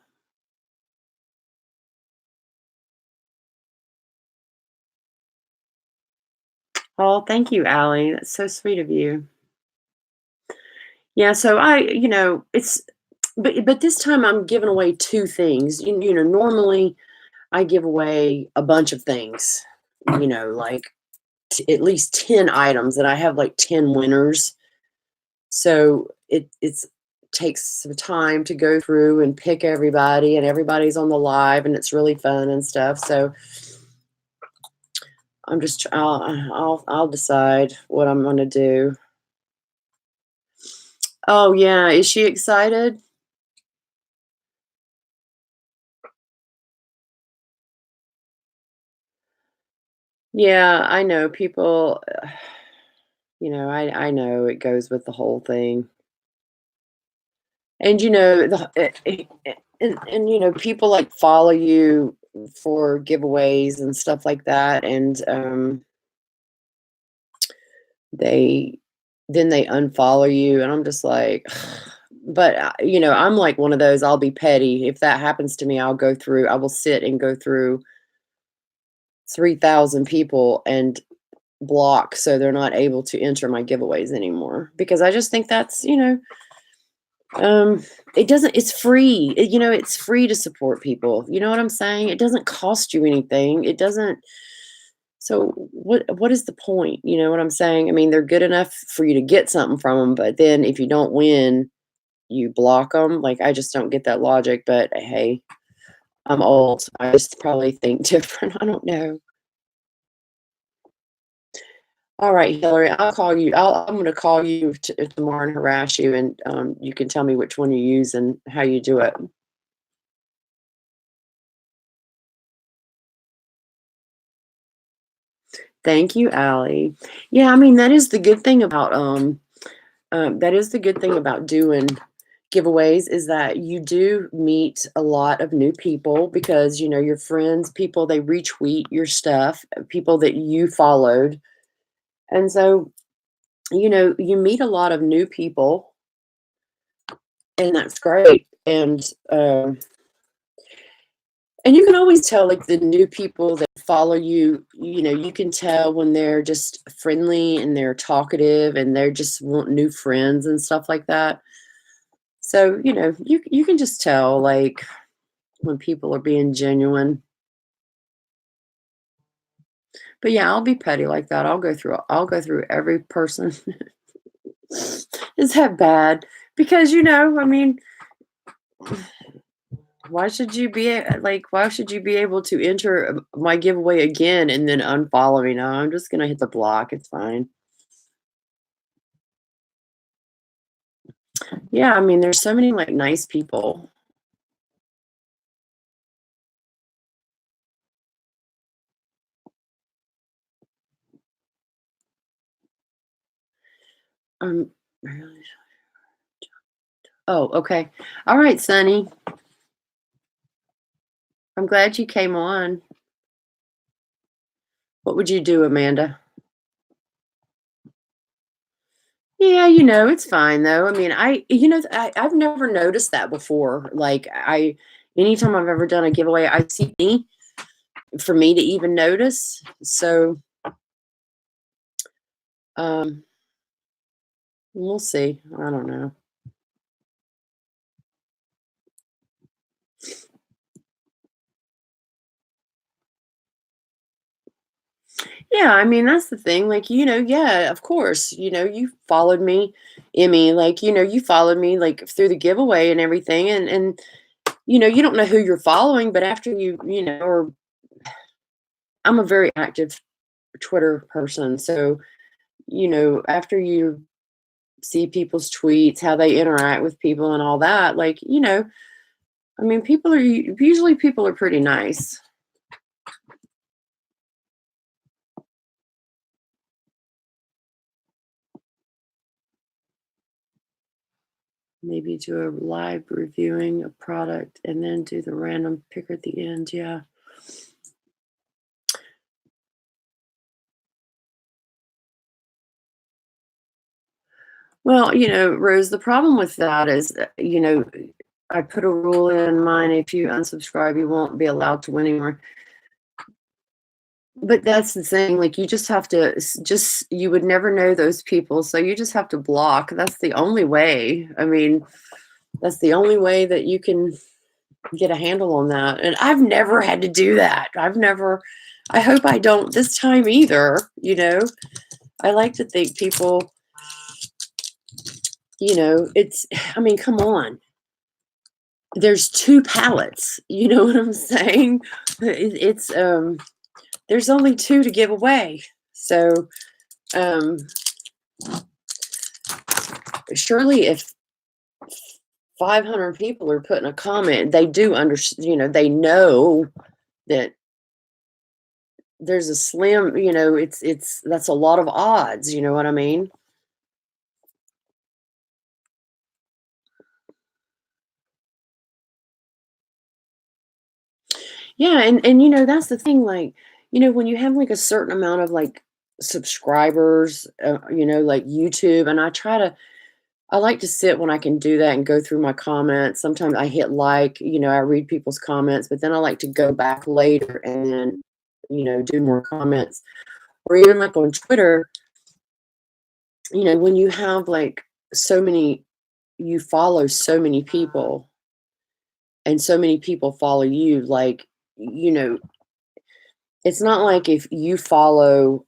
Oh, thank you, Allie. That's so sweet of you. Yeah, so it's but this time I'm giving away 2 things. Normally I give away a bunch of things, like at least 10 items, and I have like 10 winners. So it's takes some time to go through and pick everybody, and everybody's on the live, and it's really fun and stuff. So I'll decide what I'm gonna do. Oh yeah, is she excited? Yeah, I know people. I know it goes with the whole thing. And, people, like, follow you for giveaways and stuff like that, and, they then they unfollow you, and I'm just like but, I'm like one of those, I'll be petty. If that happens to me, I will sit and go through 3,000 people and block so they're not able to enter my giveaways anymore, because I just think that's, Um, it doesn't it's free. It's free to support people. You know what I'm saying? It doesn't cost you anything. It doesn't so what is the point? You know what I'm saying? I mean, they're good enough for you to get something from them, but then if you don't win, you block them. Like, I just don't get that logic, but hey, I'm old. I just probably think different. I don't know. All right, Hillary, I'll call you. I'm going to call you tomorrow and harass you, and you can tell me which one you use and how you do it. Thank you, Allie. Yeah, I mean, that is the good thing about doing giveaways, is that you do meet a lot of new people, because, your friends, people, they retweet your stuff, people that you followed. And so, you meet a lot of new people, and that's great. And you can always tell, like, the new people that follow you, you can tell when they're just friendly and they're talkative and they're just want new friends and stuff like that. So, you can just tell, like, when people are being genuine. But yeah, I'll be petty like that. I'll go through every person. Is that bad? Because, I mean, why should you be able to enter my giveaway again and then unfollow me? No, I'm just gonna hit the block. It's fine. Yeah, I mean, there's so many, like, nice people. Really. Oh, okay. All right, Sonny. I'm glad you came on. What would you do, Amanda? Yeah, it's fine though. I mean, I've never noticed that before. Like, anytime I've ever done a giveaway, I see me for me to even notice. So, um, we'll see. I don't know. Yeah, I mean, that's the thing, like, yeah, of course, you followed me, Emmy, like, you followed me, like, through the giveaway and everything, and, you don't know who you're following, but after or I'm a very active Twitter person, so, after you see people's tweets, how they interact with people and all that, like, I mean, usually people are pretty nice. Maybe do a live reviewing a product and then do the random picker at the end, yeah. Well, Rose, the problem with that is, I put a rule in mine, if you unsubscribe, you won't be allowed to win anymore. But that's the thing, like, you just have to just you would never know those people, so you just have to block. That's the only way. I mean, that's the only way that you can get a handle on that. And I've never had to do that. I hope I don't this time either. I like to think people, it's I mean, come on. There's 2 pallets, you know what I'm saying? There's only 2 to give away. So, um, surely if 500 people are putting a comment, they do they know that there's a slim, it's that's a lot of odds, you know what I mean? Yeah, and that's the thing, like, when you have like a certain amount of like subscribers, like YouTube, and I like to sit when I can do that and go through my comments. Sometimes I hit like, I read people's comments, but then I like to go back later and then, do more comments. Or even like on Twitter, when you have like so many, you follow so many people and so many people follow you, like, you know, it's not like if you follow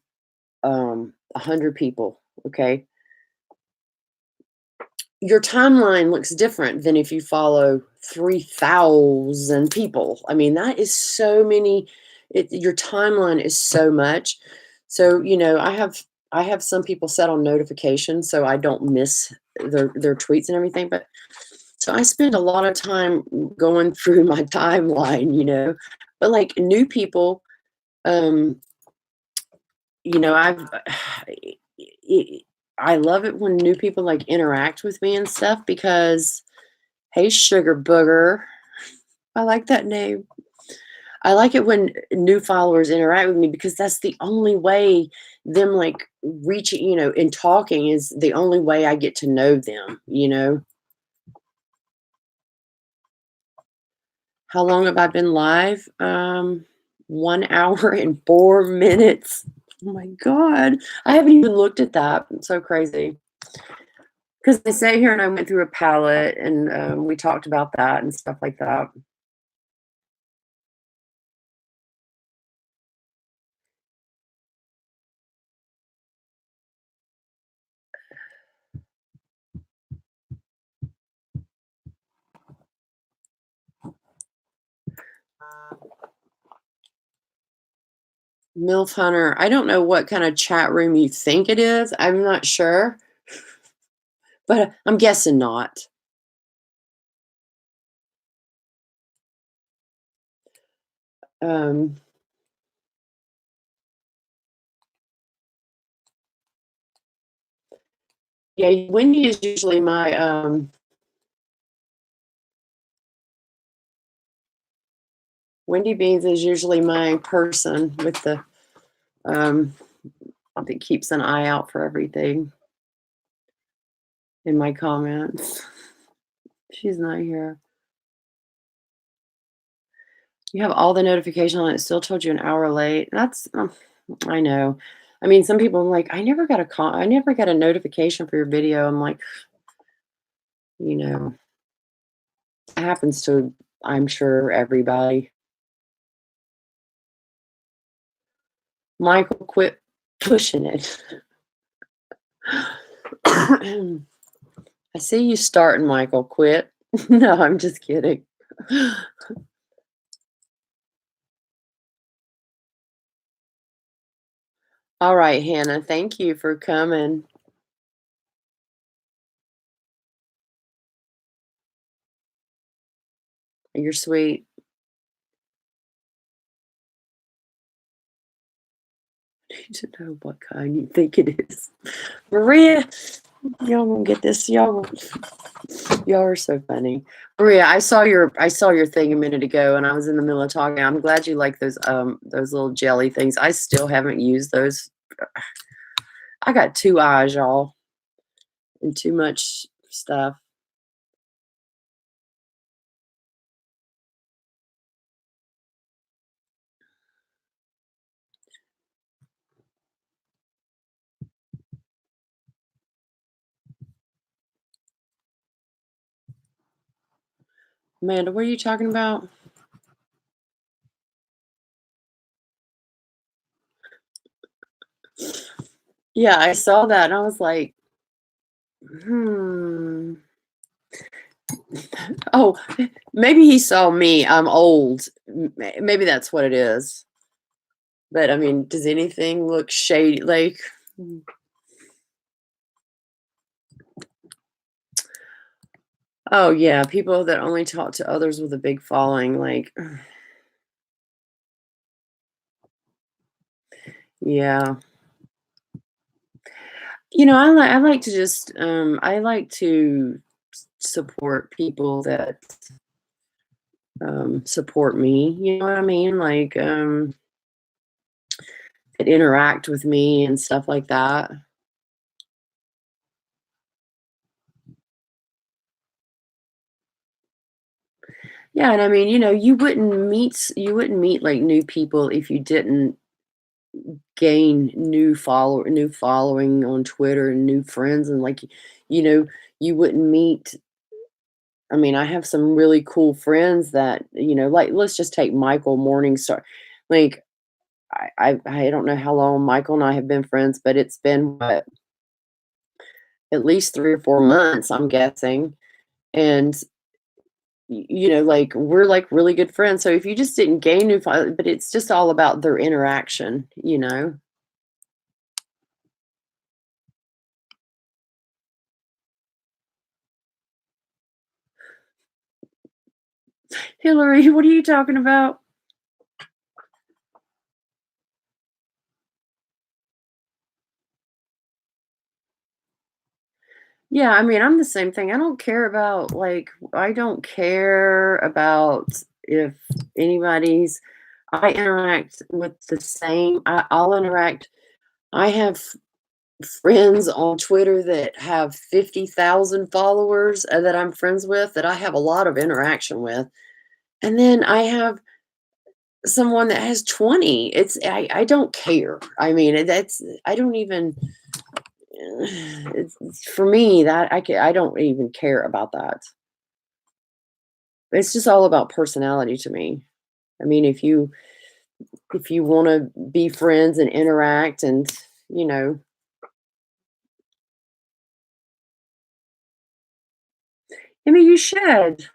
100 people, okay? Your timeline looks different than if you follow 3,000 people. I mean, that is so many. Your timeline is so much. So, I have some people set on notifications so I don't miss their tweets and everything. But so I spend a lot of time going through my timeline. But like new people, um, I've I I love it when new people like interact with me and stuff because hey, sugar booger. I like that name. I like it when new followers interact with me because that's the only way them like reaching, and talking is the only way I get to know them. How long have I been live? 1 hour and 4 minutes. Oh my God. I haven't even looked at that. It's so crazy. Because I sat here and I went through a palette and we talked about that and stuff like that. MILF Hunter, I don't know what kind of chat room you think it is. I'm not sure, but I'm guessing not. Um, yeah, Wendy is usually my Wendy Beans is usually my person with the um that keeps an eye out for everything in my comments. She's not here. You have all the notification on it. Still told you an hour late. That's I know. I mean, some people are like, I never got a call. I never got a notification for your video. I'm like, you know, it happens to, I'm sure, everybody. Michael, quit pushing it. I see you starting, Michael. Quit. No, I'm just kidding. All right, Hannah. Thank you for coming. You're sweet. Need to know what kind you think it is. Maria, y'all gonna get this. Y'all are so funny. Maria, I saw your thing a minute ago and I was in the middle of talking. I'm glad you like those little jelly things. I still haven't used those. I got two eyes, y'all, and too much stuff. Amanda, what are you talking about? Yeah, I saw that and I was like, hmm. Oh, maybe he saw me. I'm old. Maybe that's what it is. But I mean, does anything look shady? Like, oh yeah, people that only talk to others with a big following. Like, yeah, I like to just I like to support people that support me. You know what I mean? Like that interact with me and stuff like that. Yeah, and I mean, you wouldn't meet like new people if you didn't gain new following on Twitter and new friends and like you know, you wouldn't meet. I mean, I have some really cool friends that, like let's just take Michael Morningstar. Like I don't know how long Michael and I have been friends, but it's been what, at least 3 or 4 months, I'm guessing. And like we're like really good friends. So if you just didn't gain but it's just all about their interaction. Hillary, what are you talking about? Yeah, I mean, I'm the same thing. I don't care about if anybody's I interact with the same I'll interact. I have friends on Twitter that have 50,000 followers that I'm friends with that I have a lot of interaction with. And then I have someone that has 20. I don't care. I mean, that's I don't even for me that I don't even care about that. It's just all about personality to me. I mean, if you want to be friends and interact and you know, I mean, you should.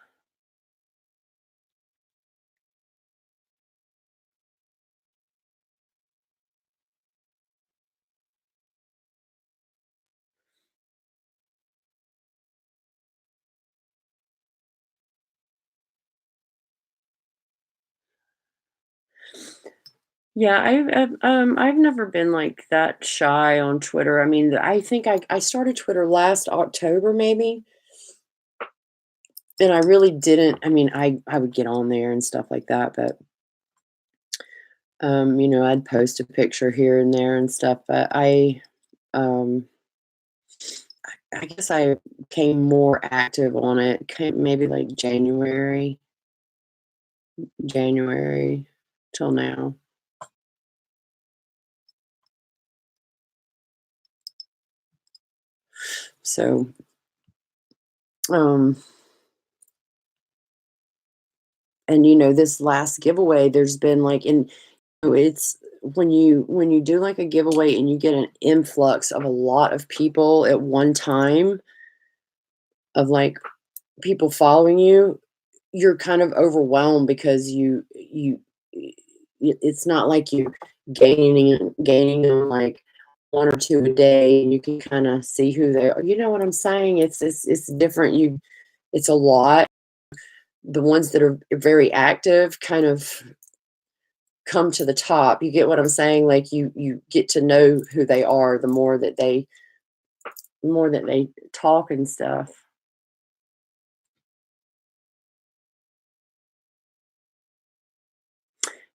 Yeah, I've never been like that shy on Twitter. I mean, I think I started Twitter last October maybe, and I really didn't. I mean, I would get on there and stuff like that, but I'd post a picture here and there and stuff. But um, I guess I became more active on it. Maybe like January till now. So, um, and this last giveaway, there's been like it's when you do like a giveaway and you get an influx of a lot of people at one time, of like people following you, you're kind of overwhelmed because it's not like you gaining them like 1 or 2 a day, and you can kinda see who they are. You know what I'm saying? It's different. It's a lot. The ones that are very active kind of come to the top. You get what I'm saying? Like, you get to know who they are the more that they talk and stuff.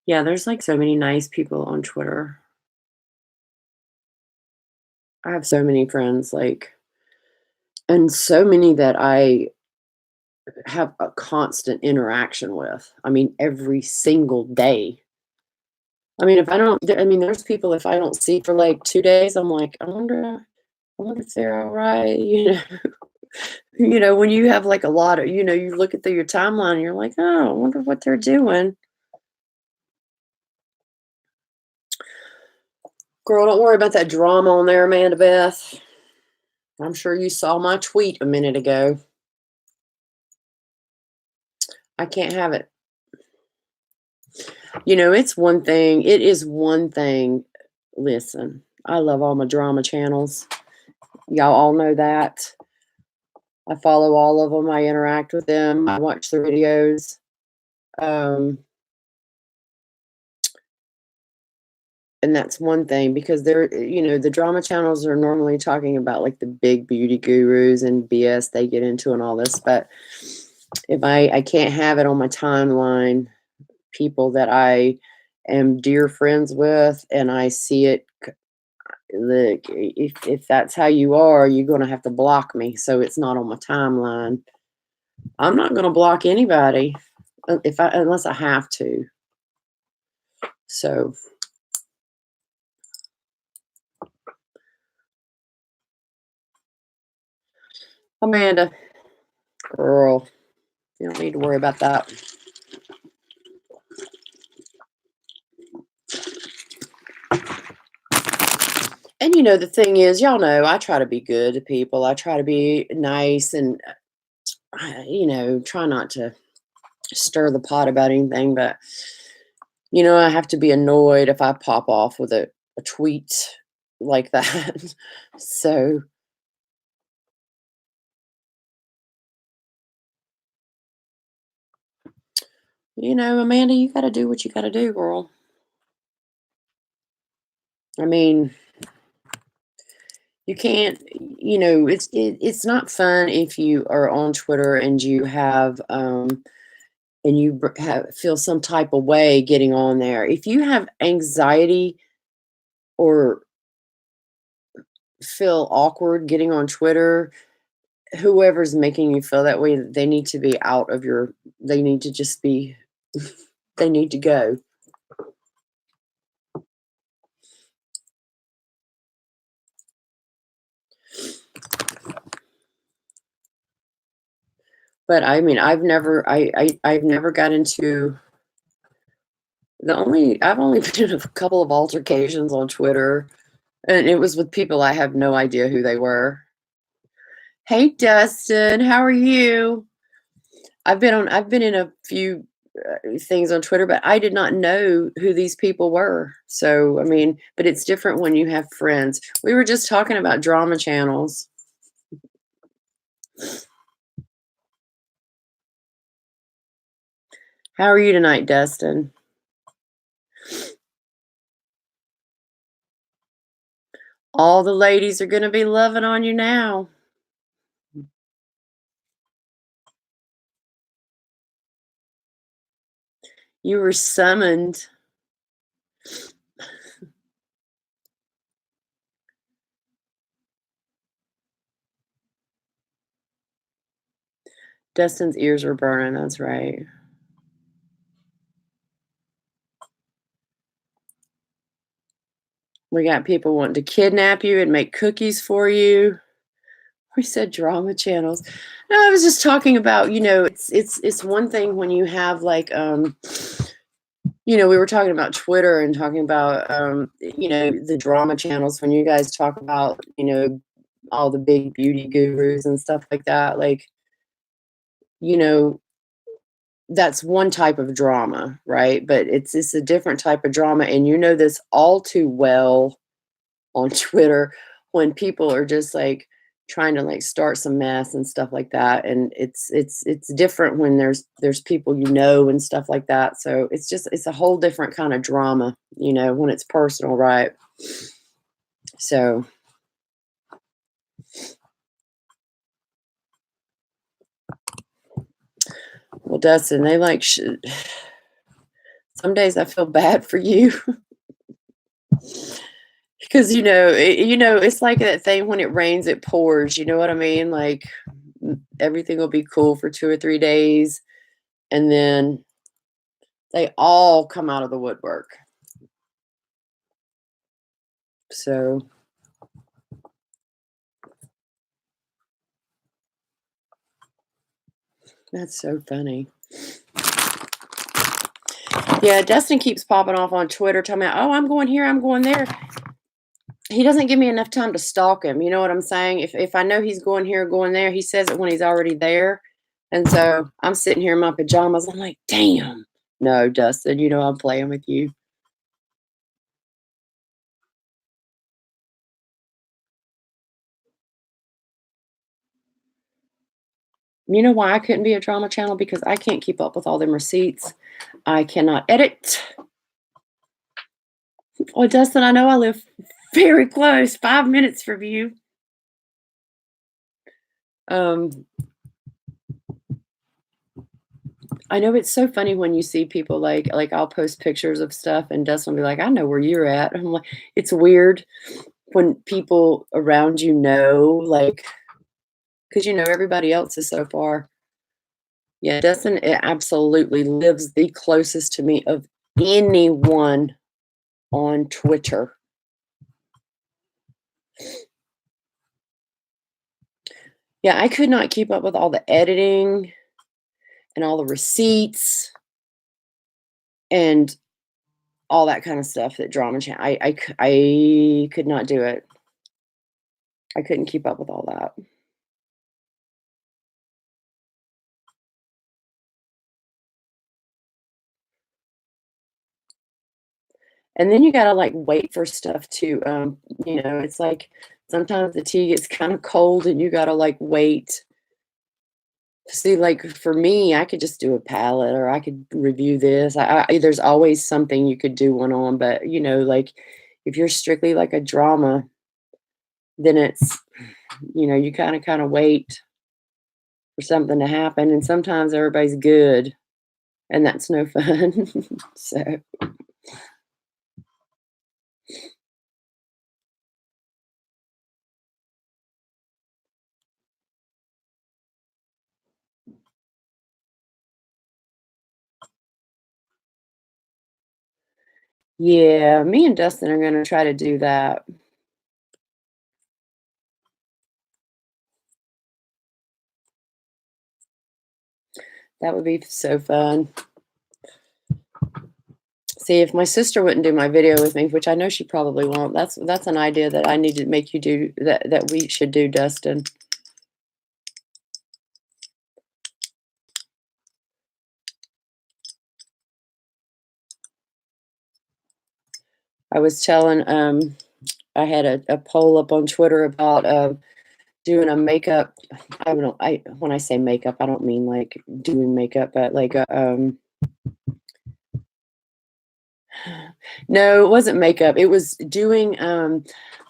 Yeah, there's, like, so many nice people on Twitter. I have so many friends, like, and so many that I have a constant interaction with. I mean, every single day. I mean, if I don't I mean, there's people if I don't see for, like, 2 days, I'm like, I wonder if they're alright, you know? You know, when you have, like, a lot of you look at your timeline, and you're like, "Oh, I wonder what they're doing." Girl, don't worry about that drama on there, Amanda Beth. I'm sure you saw my tweet a minute ago. I can't have it. It is one thing. Listen, I love all my drama channels. Y'all all know that. I follow all of them. I interact with them. I watch the videos. Um, and that's one thing because the drama channels are normally talking about like the big beauty gurus and BS they get into and all this. But if I can't have it on my timeline, people that I am dear friends with, and I see it. Look, if that's how you are, you're gonna have to block me so it's not on my timeline. I'm not gonna block anybody if I unless I have to. So, Amanda, girl, you don't need to worry about that. And the thing is, y'all know I try to be good to people. I try to be nice and try not to stir the pot about anything, but I have to be annoyed if I pop off with a tweet like that. So, Amanda, you gotta do what you gotta do, girl. I mean, you can't, it's not fun if you are on Twitter and you have, and you feel some type of way getting on there. If you have anxiety or feel awkward getting on Twitter, whoever's making you feel that way, they need to be they need to just be, they need to go. But I mean, I've never got into I've only been in a couple of altercations on Twitter, and it was with people I have no idea who they were. Hey, Dustin, how are you? I've been in a few things on Twitter, but I did not know who these people were. So, I mean, but it's different when you have friends. We were just talking about drama channels. How are you tonight, Dustin? All the ladies are going to be loving on you now. You were summoned. Dustin's ears were burning. That's right. We got people wanting to kidnap you and make cookies for you. We said drama channels. No, I was just talking about, it's one thing when you have like We were talking about Twitter and talking about, the drama channels when you guys talk about, all the big beauty gurus and stuff like that. Like, you know, that's one type of drama, right? But it's a different type of drama. And you know this all too well on Twitter when people are just like trying to like start some mess and stuff like that. And it's different when there's people and stuff like that. So it's a whole different kind of drama, when it's personal, right? So well, Dustin, they like some days I feel bad for you because it's like that thing when it rains, it pours. You know what I mean? Like everything will be cool for 2 or 3 days, and then they all come out of the woodwork. So that's so funny. Yeah, Dustin keeps popping off on Twitter telling me, "Oh, I'm going here, I'm going there." He doesn't give me enough time to stalk him. You know what I'm saying? If I know he's going here, going there, he says it when he's already there. And so I'm sitting here in my pajamas. I'm like, damn. No, Dustin, I'm playing with you. You know why I couldn't be a drama channel? Because I can't keep up with all them receipts. I cannot edit. Well, Dustin, I know I live very close, 5 minutes from you. Um, I know it's so funny when you see people like I'll post pictures of stuff and Dustin will be like, I know where you're at. I'm like, it's weird when people around like, because everybody else is so far. Yeah, Dustin absolutely lives the closest to me of anyone on Twitter. Yeah, I could not keep up with all the editing and all the receipts and all that kind of stuff that drama channel. I could not do it. I couldn't keep up with all that. And then you gotta like wait for stuff to it's like sometimes the tea gets kind of cold and you gotta like wait. See, like for me, I could just do a palette or I could review this. There's always something you could do one on, but like if you're strictly like a drama, then it's you kind of wait for something to happen, and sometimes everybody's good, and that's no fun. So yeah, me and Dustin are gonna try to do that. That would be so fun. See, if my sister wouldn't do my video with me, which I know she probably won't, that's an idea that I need to make you do, that we should do, Dustin. I was telling I had a poll up on Twitter about doing a makeup. I don't know. I When I say makeup, I don't mean like doing makeup, but like no, it wasn't makeup. It was doing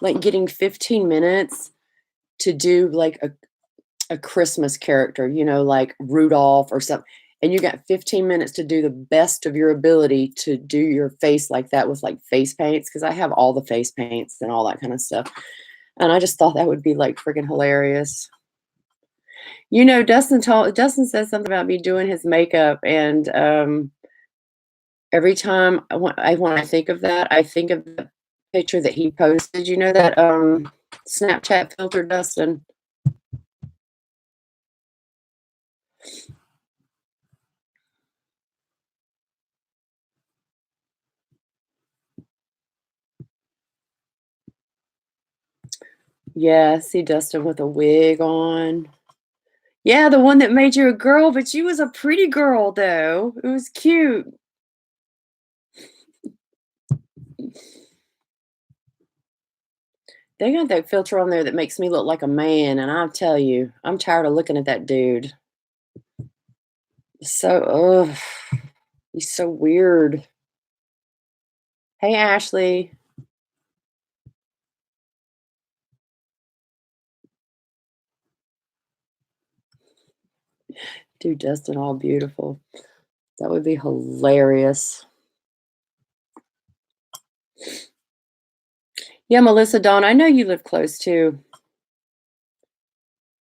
like getting 15 minutes to do like a Christmas character, like Rudolph or something. And you got 15 minutes to do the best of your ability to do your face like that with like face paints, because I have all the face paints and all that kind of stuff. And I just thought that would be like freaking hilarious. Dustin said something about me doing his makeup, and every time when I think of that, I think of the picture that he posted. You know that Snapchat filter, Dustin. Yeah, see Dustin with a wig on. Yeah, the one that made you a girl, but you was a pretty girl, though. It was cute. They got that filter on there that makes me look like a man, and I'll tell you, I'm tired of looking at that dude. So, ugh, he's so weird. Hey, Ashley. Dude, Dustin all beautiful. That would be hilarious. Yeah, Melissa Dawn, I know you live close too.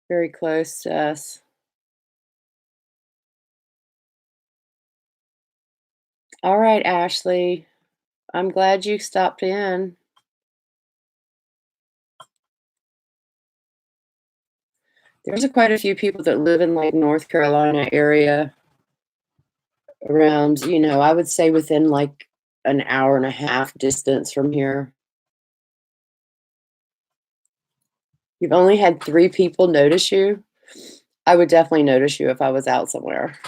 Very close to us. All right, Ashley. I'm glad you stopped in. There's quite a few people that live in like North Carolina area around, I would say within like an hour and a half distance from here. You've only had 3 people notice you. I would definitely notice you if I was out somewhere.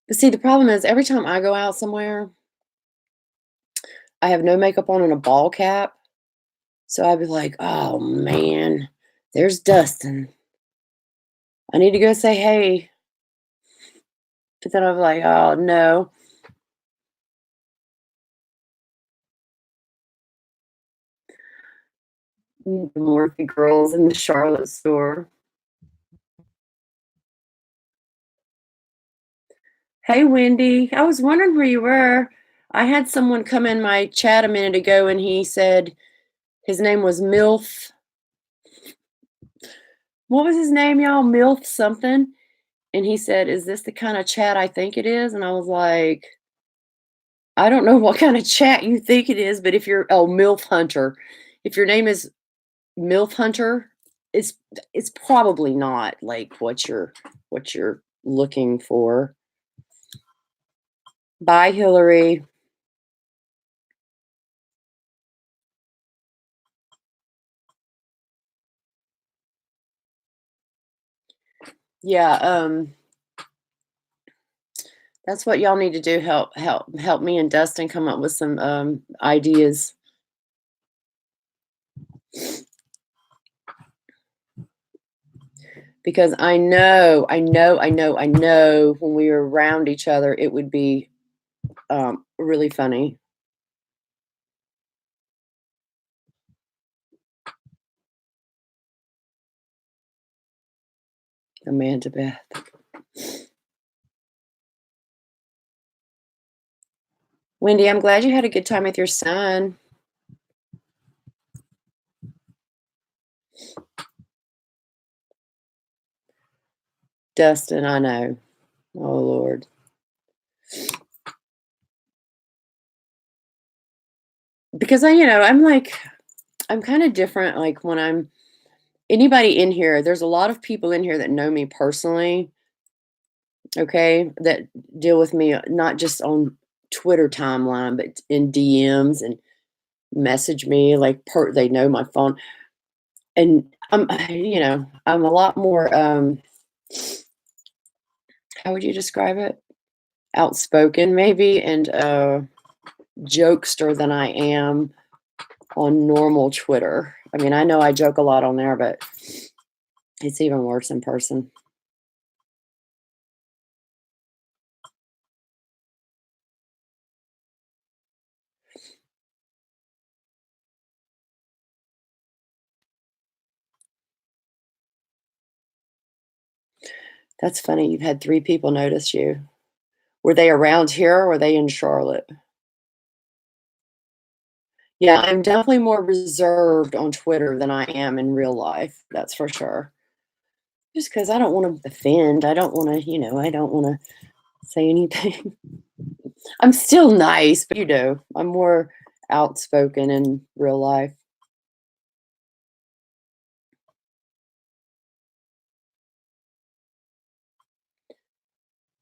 But see, the problem is every time I go out somewhere, I have no makeup on and a ball cap. So I'd be like, oh man, there's Dustin. I need to go say hey. But then I'm like, oh no. The Morphe girls in the Charlotte store. Hey, Wendy. I was wondering where you were. I had someone come in my chat a minute ago and he said his name was MILF. What was his name, y'all? MILF something. And he said, is this the kind of chat I think it is? And I was like, I don't know what kind of chat you think it is, but if you're, oh, MILF Hunter. If your name is MILF Hunter, it's it's probably not like what you're looking for. Bye, Hillary. Yeah, that's what y'all need to do. Help me and Dustin come up with some ideas. Because I know when we were around each other, it would be really funny. Amanda Beth. Wendy, I'm glad you had a good time with your son. Dustin, I know. Oh, Lord. Because I'm kind of different. Like when I'm anybody in here, there's a lot of people in here that know me personally, okay, that deal with me not just on Twitter timeline, but in DMs and message me like they know my phone. And I'm a lot more how would you describe it? Outspoken maybe and jokester than I am on normal Twitter. I mean, I know I joke a lot on there, but it's even worse in person. That's funny. You've had 3 people notice you. Were they around here or were they in Charlotte? Yeah, I'm definitely more reserved on Twitter than I am in real life. That's for sure. Just because I don't want to offend. I don't want to, I don't want to say anything. I'm still nice, but I'm more outspoken in real life.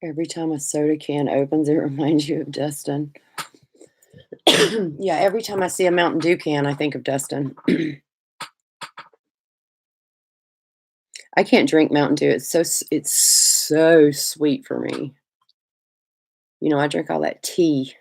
Every time a soda can opens, it reminds you of Dustin. Yeah, every time I see a Mountain Dew can, I think of Dustin. I can't drink Mountain Dew. It's so sweet for me. You know, I drink all that tea.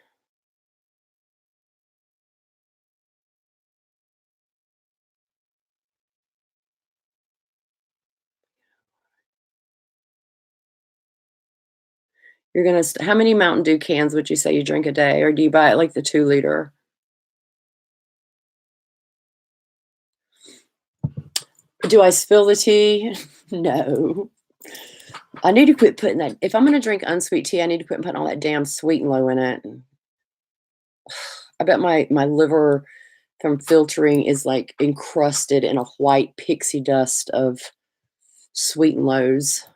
You're gonna how many Mountain Dew cans would you say you drink a day, or do you buy it like the 2 liter? Do I spill the tea? No. I need to quit putting that if I'm gonna drink unsweet tea, I need to quit putting all that damn sweet and low in it. I bet my liver from filtering is, like, encrusted in a white pixie dust of sweet and lows.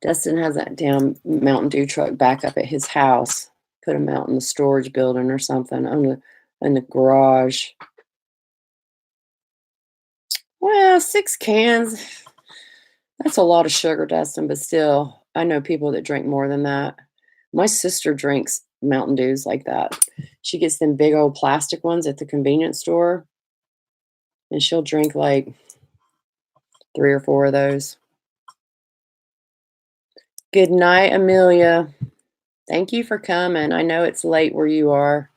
Dustin has that damn Mountain Dew truck back up at his house. Put 'em out in the storage building or something on the in the garage. Well, 6 cans, that's a lot of sugar, Dustin, but still, I know people that drink more than that. My sister drinks Mountain Dews like that. She gets them big old plastic ones at the convenience store, and she'll drink, like, 3 or 4 of those. Good night, Amelia. Thank you for coming. I know it's late where you are.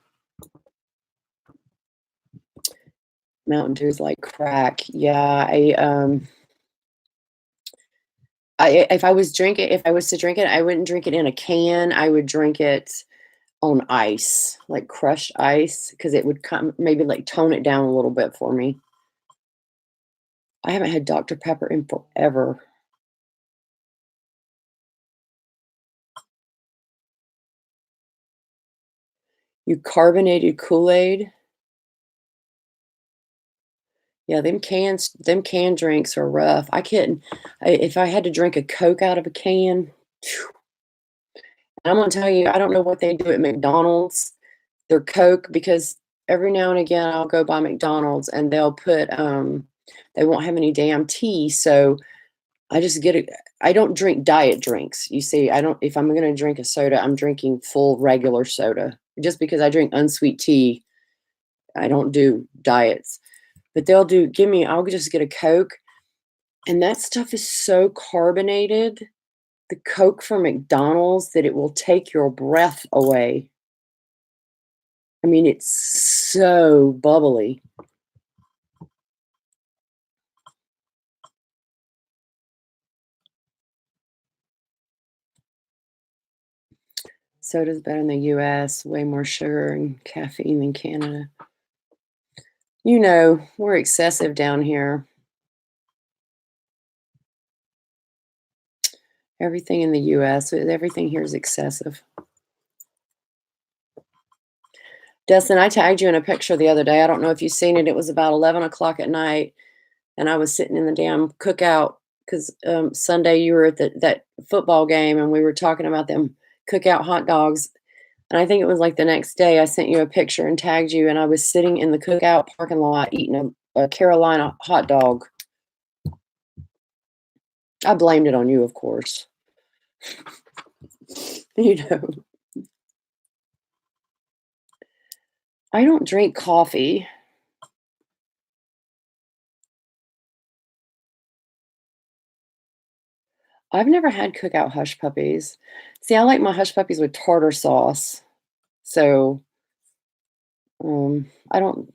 Mountain Dew's like crack. Yeah, if I was to drink it, I wouldn't drink it in a can. I would drink it on ice, like crushed ice, because it would come maybe like tone it down a little bit for me. I haven't had Dr. Pepper in forever. You carbonated Kool-Aid? Yeah, them canned drinks are rough. I couldn't if I had to drink a Coke out of a can, and I'm gonna tell you, I don't know what they do at McDonald's, their Coke, because every now and again, I'll go by McDonald's and they'll put, they won't have any damn tea, so I just get a I don't drink diet drinks, you see, I don't if I'm gonna drink a soda, I'm drinking full regular soda. Just because I drink unsweet tea, I don't do diets. But they'll do I'll just get a Coke, and that stuff is so carbonated, the Coke from McDonald's, that it will take your breath away. I mean, it's so bubbly. Soda's better in the US, way more sugar and caffeine than Canada. You know, we're excessive down here. Everything in the US, everything here is excessive. Dustin, I tagged you in a picture the other day. I don't know if you've seen it. It was about 11 o'clock at night, and I was sitting in the damn cookout because Sunday you were at that football game, and we were talking about them cookout hot dogs. And I think it was like the next day I sent you a picture and tagged you, and I was sitting in the cookout parking lot eating a Carolina hot dog. I blamed it on you, of course. You know, I don't drink coffee. I've never had cookout hush puppies. See, I like my hush puppies with tartar sauce. So, I don't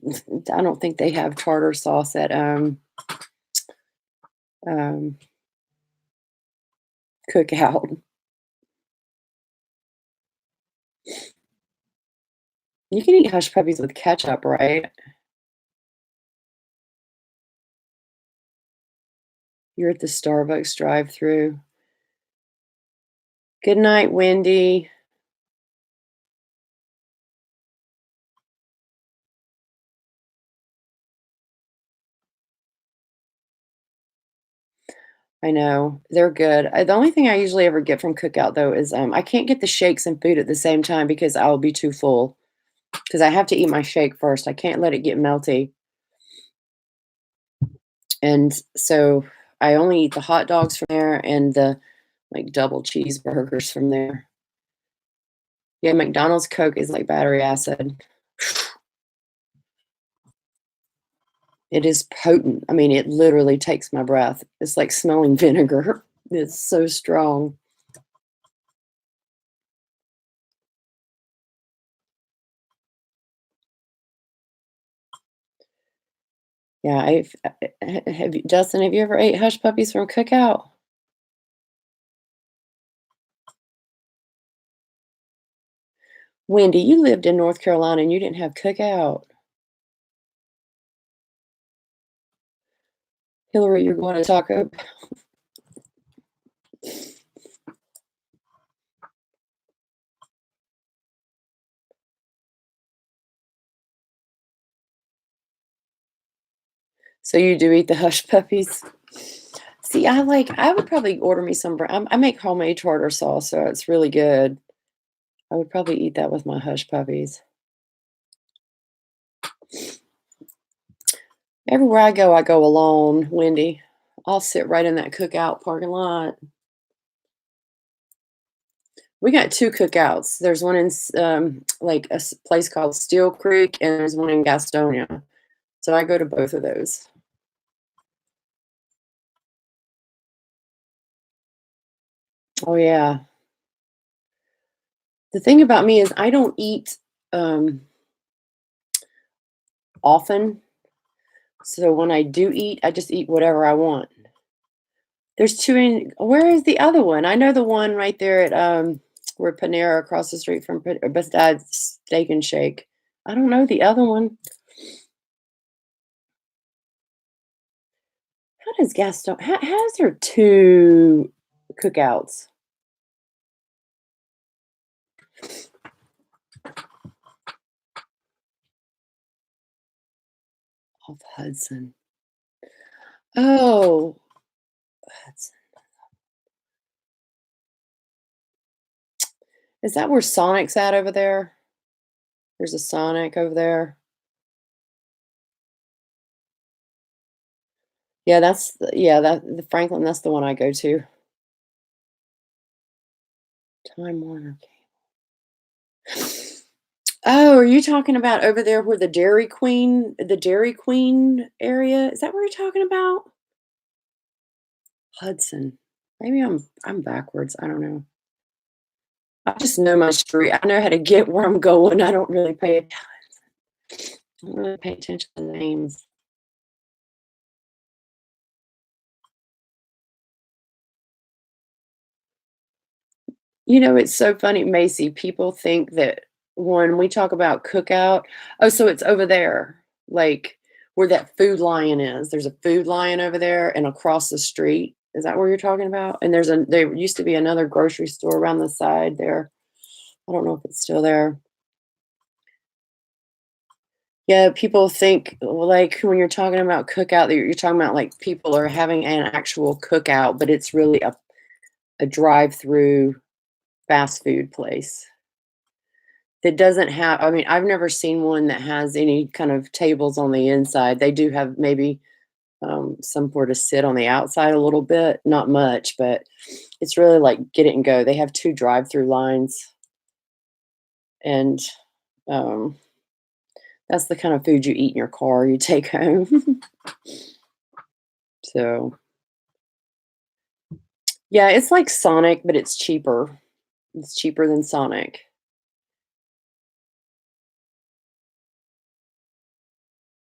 I don't think they have tartar sauce at um cookout. You can eat hush puppies with ketchup, right? You're at the Starbucks drive-through. Good night, Wendy. I know, they're good. The only thing I usually ever get from cookout, though, is, I can't get the shakes and food at the same time because I'll be too full. Because I have to eat my shake first, I can't let it get melty, and so I only eat the hot dogs from there and the, like, double cheeseburgers from there. Yeah, McDonald's Coke is like battery acid. It is potent. I mean, it literally takes my breath. It's like smelling vinegar. It's so strong. Yeah, have you Dustin, have you ever ate hush puppies from Cookout? Wendy, you lived in North Carolina and you didn't have Cookout. Hillary, you're going to Taco. So you do eat the hush puppies? See, I would probably order me some I make homemade tartar sauce, so it's really good. I would probably eat that with my hush puppies. Everywhere I go alone, Wendy. I'll sit right in that Cookout parking lot. We got 2 cookouts. There's one in like, place called Steel Creek, and there's one in Gastonia. So I go to both of those. Oh, yeah. The thing about me is I don't eat, often, so when I do eat, I just eat whatever I want. There's 2 in where is the other one? I know the one right there at, where Panera across the street from besides Steak and Shake. I don't know the other one. How does Gaston how is there 2 cookouts off Hudson? Oh, Hudson. Is that where Sonic's at over there? There's a Sonic over there. Yeah, that the Franklin, that's the one I go to. Time Warner. Oh, are you talking about over there where the Dairy Queen area? Is that what you're talking about? Hudson. Maybe I'm backwards. I don't know. I just know my street. I know how to get where I'm going. I don't really pay attention to the names. You know, it's so funny, Macy. People think that when we talk about Cookout, oh, so it's over there, like where that Food Lion is. There's a Food Lion over there and across the street. Is that where you're talking about? And there used to be another grocery store around the side there. I don't know if it's still there. Yeah, people think, well, like when you're talking about cookout, that you're talking about like people are having an actual cookout, but it's really a drive-through fast food place that doesn't have, I mean, I've never seen one that has any kind of tables on the inside. They do have maybe somewhere to sit on the outside a little bit, not much, but it's really like get it and go. They have 2 drive-through lines, and um, that's the kind of food you eat in your car, you take home. So, yeah, it's like Sonic, but it's cheaper. It's cheaper than Sonic.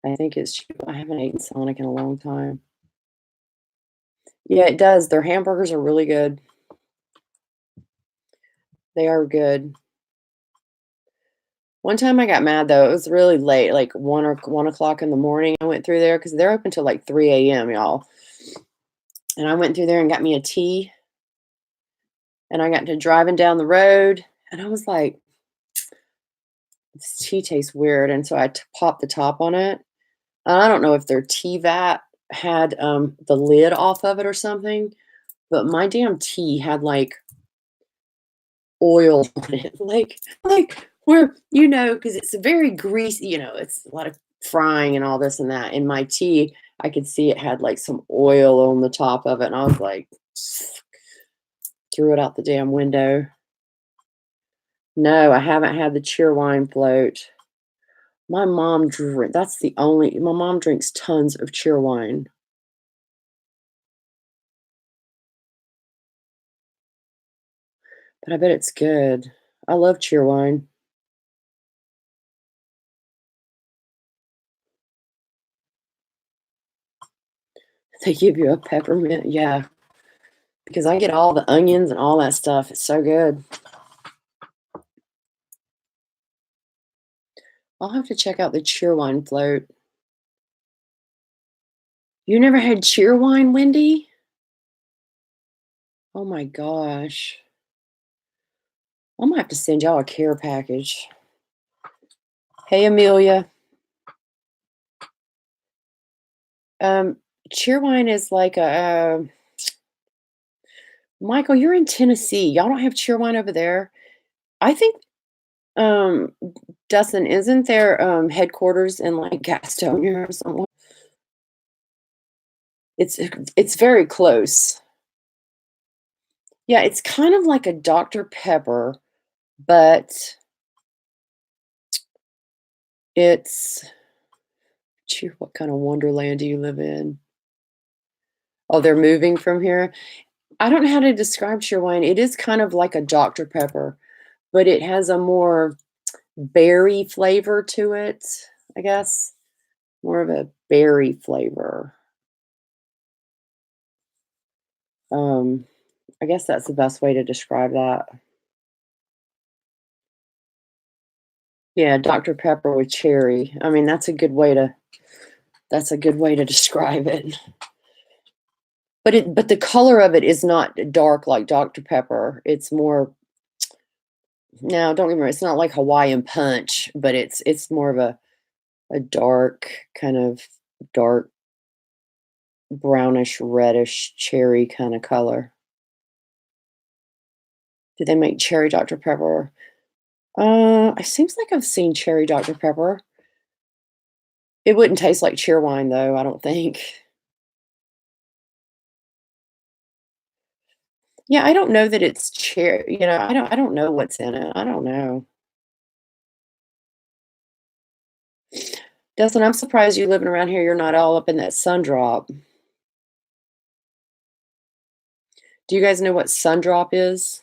I think it's cheap. I haven't eaten Sonic in a long time. Yeah, it does. Their hamburgers are really good. They are good. One time I got mad though. It was really late, like 1 o'clock in the morning. I went through there because they're open till like 3 a.m., y'all. And I went through there and got me a tea. And I got to driving down the road, and I was like, this tea tastes weird. And so I popped the top on it. I don't know if their tea vat had the lid off of it or something, but my damn tea had like oil on it, like where because it's a very greasy, it's a lot of frying and all this and that. In my tea, I could see it had like some oil on the top of it, and I was like, threw it out the damn window. No, I haven't had the cheer wine float. My mom drinks tons of Cheerwine, but I bet it's good. I love Cheerwine. They give you a peppermint, yeah, because I get all the onions and all that stuff. It's so good. I'll have to check out the Cheerwine float. You never had Cheerwine, Wendy? Oh my gosh. I'm gonna have to send y'all a care package. Hey, Amelia. Um, Cheerwine is like Michael, you're in Tennessee. Y'all don't have Cheerwine over there? I think, um, Dustin, isn't there, headquarters in, like, Gastonia or somewhere? It's very close. Yeah, it's kind of like a Dr. Pepper, but it's what kind of wonderland do you live in? Oh, they're moving from here? I don't know how to describe Cheerwine. It is kind of like a Dr. Pepper, but it has a more berry flavor to it, I guess. More of a berry flavor. Um, I guess that's the best way to describe that. Yeah, Dr. Pepper with cherry. I mean, that's a good way to describe it. But the color of it is not dark like Dr. Pepper. It's more now, don't get me wrong, it's not like Hawaiian Punch, but it's more of a dark, kind of dark brownish, reddish cherry kinda color. Do they make cherry Dr. Pepper? It seems like I've seen cherry Dr. Pepper. It wouldn't taste like Cheerwine though, I don't think. Yeah, I don't know that it's I don't know what's in it. I don't know. Dustin, I'm surprised you living around here, you're not all up in that sun drop. Do you guys know what sun drop is?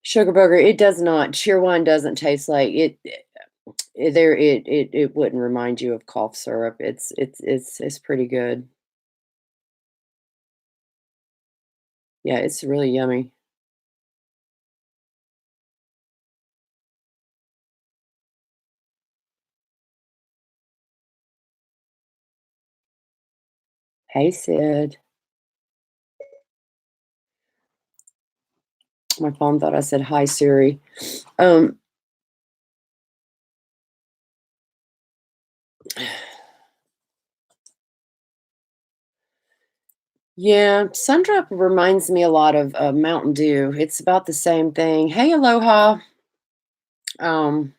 Sugar booger, it does not. Cheerwine doesn't taste like it wouldn't remind you of cough syrup. It's pretty good. Yeah, it's really yummy. Hey, Sid. My phone thought I said, "Hi, Siri." Um, yeah, Sundrop reminds me a lot of, Mountain Dew. It's about the same thing. Hey, Aloha. Um,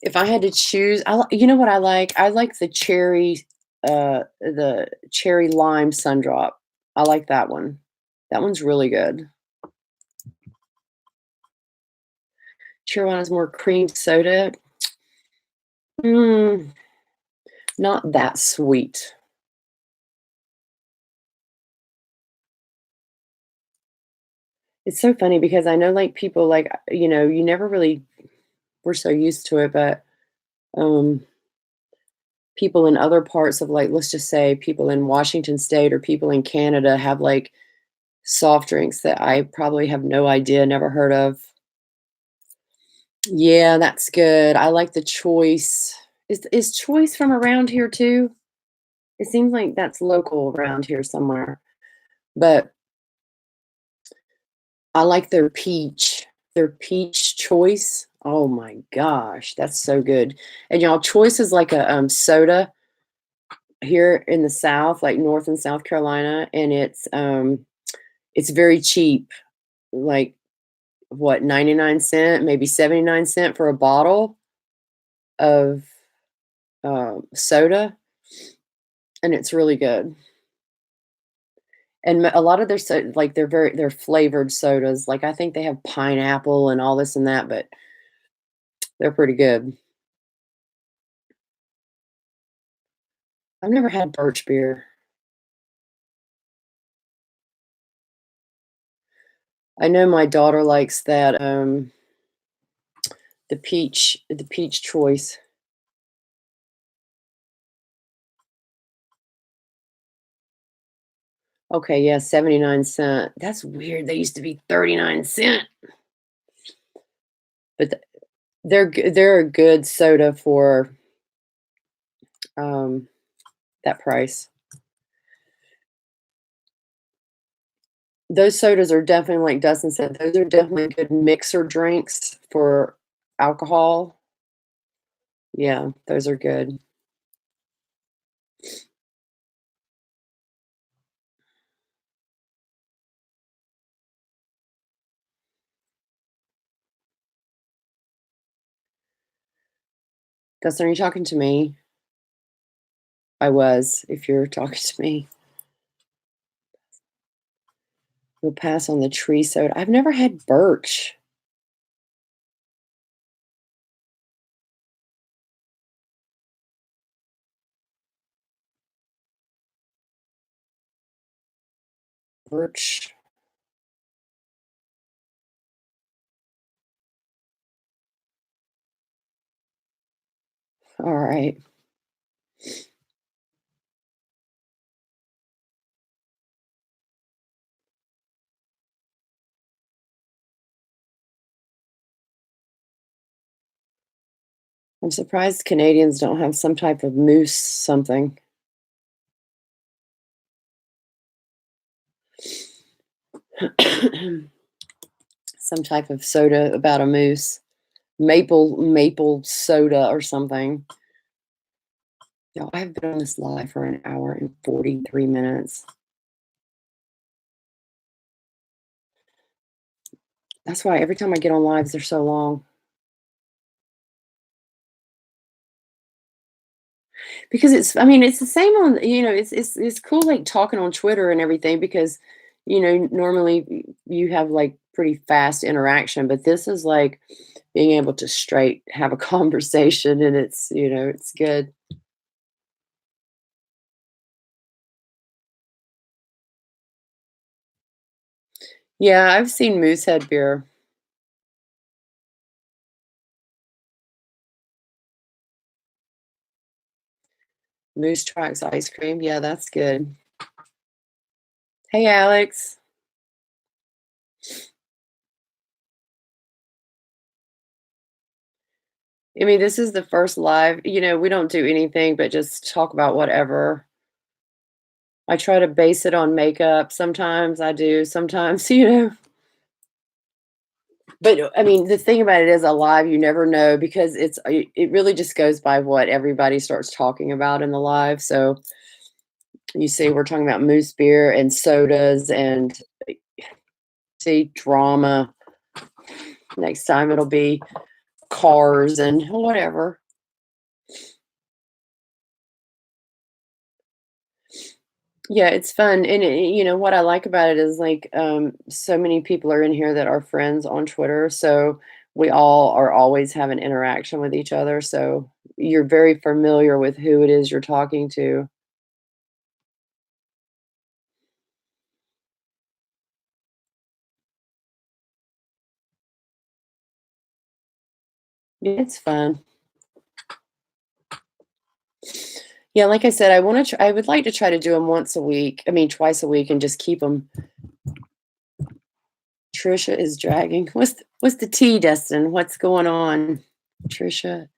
if I had to choose, you know what I like? I like the cherry lime Sundrop. I like that one. That one's really good. Cheerwine is more cream soda. Mm, not that sweet. It's so funny because I know, like, people, like, you never really were so used to it, but, um, people in other parts of, like, let's just say people in Washington State or people in Canada have, like, soft drinks that I probably have no idea, never heard of. Yeah, that's good. I like the Choice. Is Choice from around here too? It seems like that's local around here somewhere, but I like their peach Choice. Oh my gosh, that's so good. And y'all, Choice is like a, soda here in the South, like North and South Carolina, and it's very cheap, like, what, 99 cent, maybe 79 cent for a bottle of, soda, and it's really good. And a lot of their like they're flavored sodas. Like I think they have pineapple and all this and that, but they're pretty good. I've never had birch beer. I know my daughter likes that the peach choice. Okay, yeah, 79¢. That's weird. They used to be 39¢, but they're a good soda for um that price. Those sodas are definitely, like Dustin said, those are definitely good mixer drinks for alcohol. Yeah, those are good. Dustin, are you talking to me? I was, if you're talking to me. We'll pass on the tree soda. I've never had birch. Birch. All right. I'm surprised Canadians don't have some type of moose something. Some type of soda about a moose. Maple soda or something. Y'all, I've been on this live for an hour and 43 minutes. That's why every time I get on lives, they're so long. Because I mean, it's the same on, it's cool like talking on Twitter and everything because, normally you have like pretty fast interaction, but this is like being able to straight have a conversation and it's good. Yeah, I've seen Moosehead beer. Moose Tracks ice cream. Yeah, that's good. Hey, Alex. I mean, this is the first live. We don't do anything but just talk about whatever. I try to base it on makeup. Sometimes I do, sometimes, But I mean, the thing about it is a live, you never know because it really just goes by what everybody starts talking about in the live. So you see, we're talking about moose beer and sodas and see drama. Next time it'll be cars and whatever. Yeah, it's fun, and what I like about it is like so many people are in here that are friends on Twitter, so we all are always having interaction with each other. So you're very familiar with who it is you're talking to. Yeah, it's fun. Yeah, like I said, I would like to try to do them once a week. I mean, twice a week, and just keep them. Trisha is dragging. What's the tea, Destin? What's going on? Trisha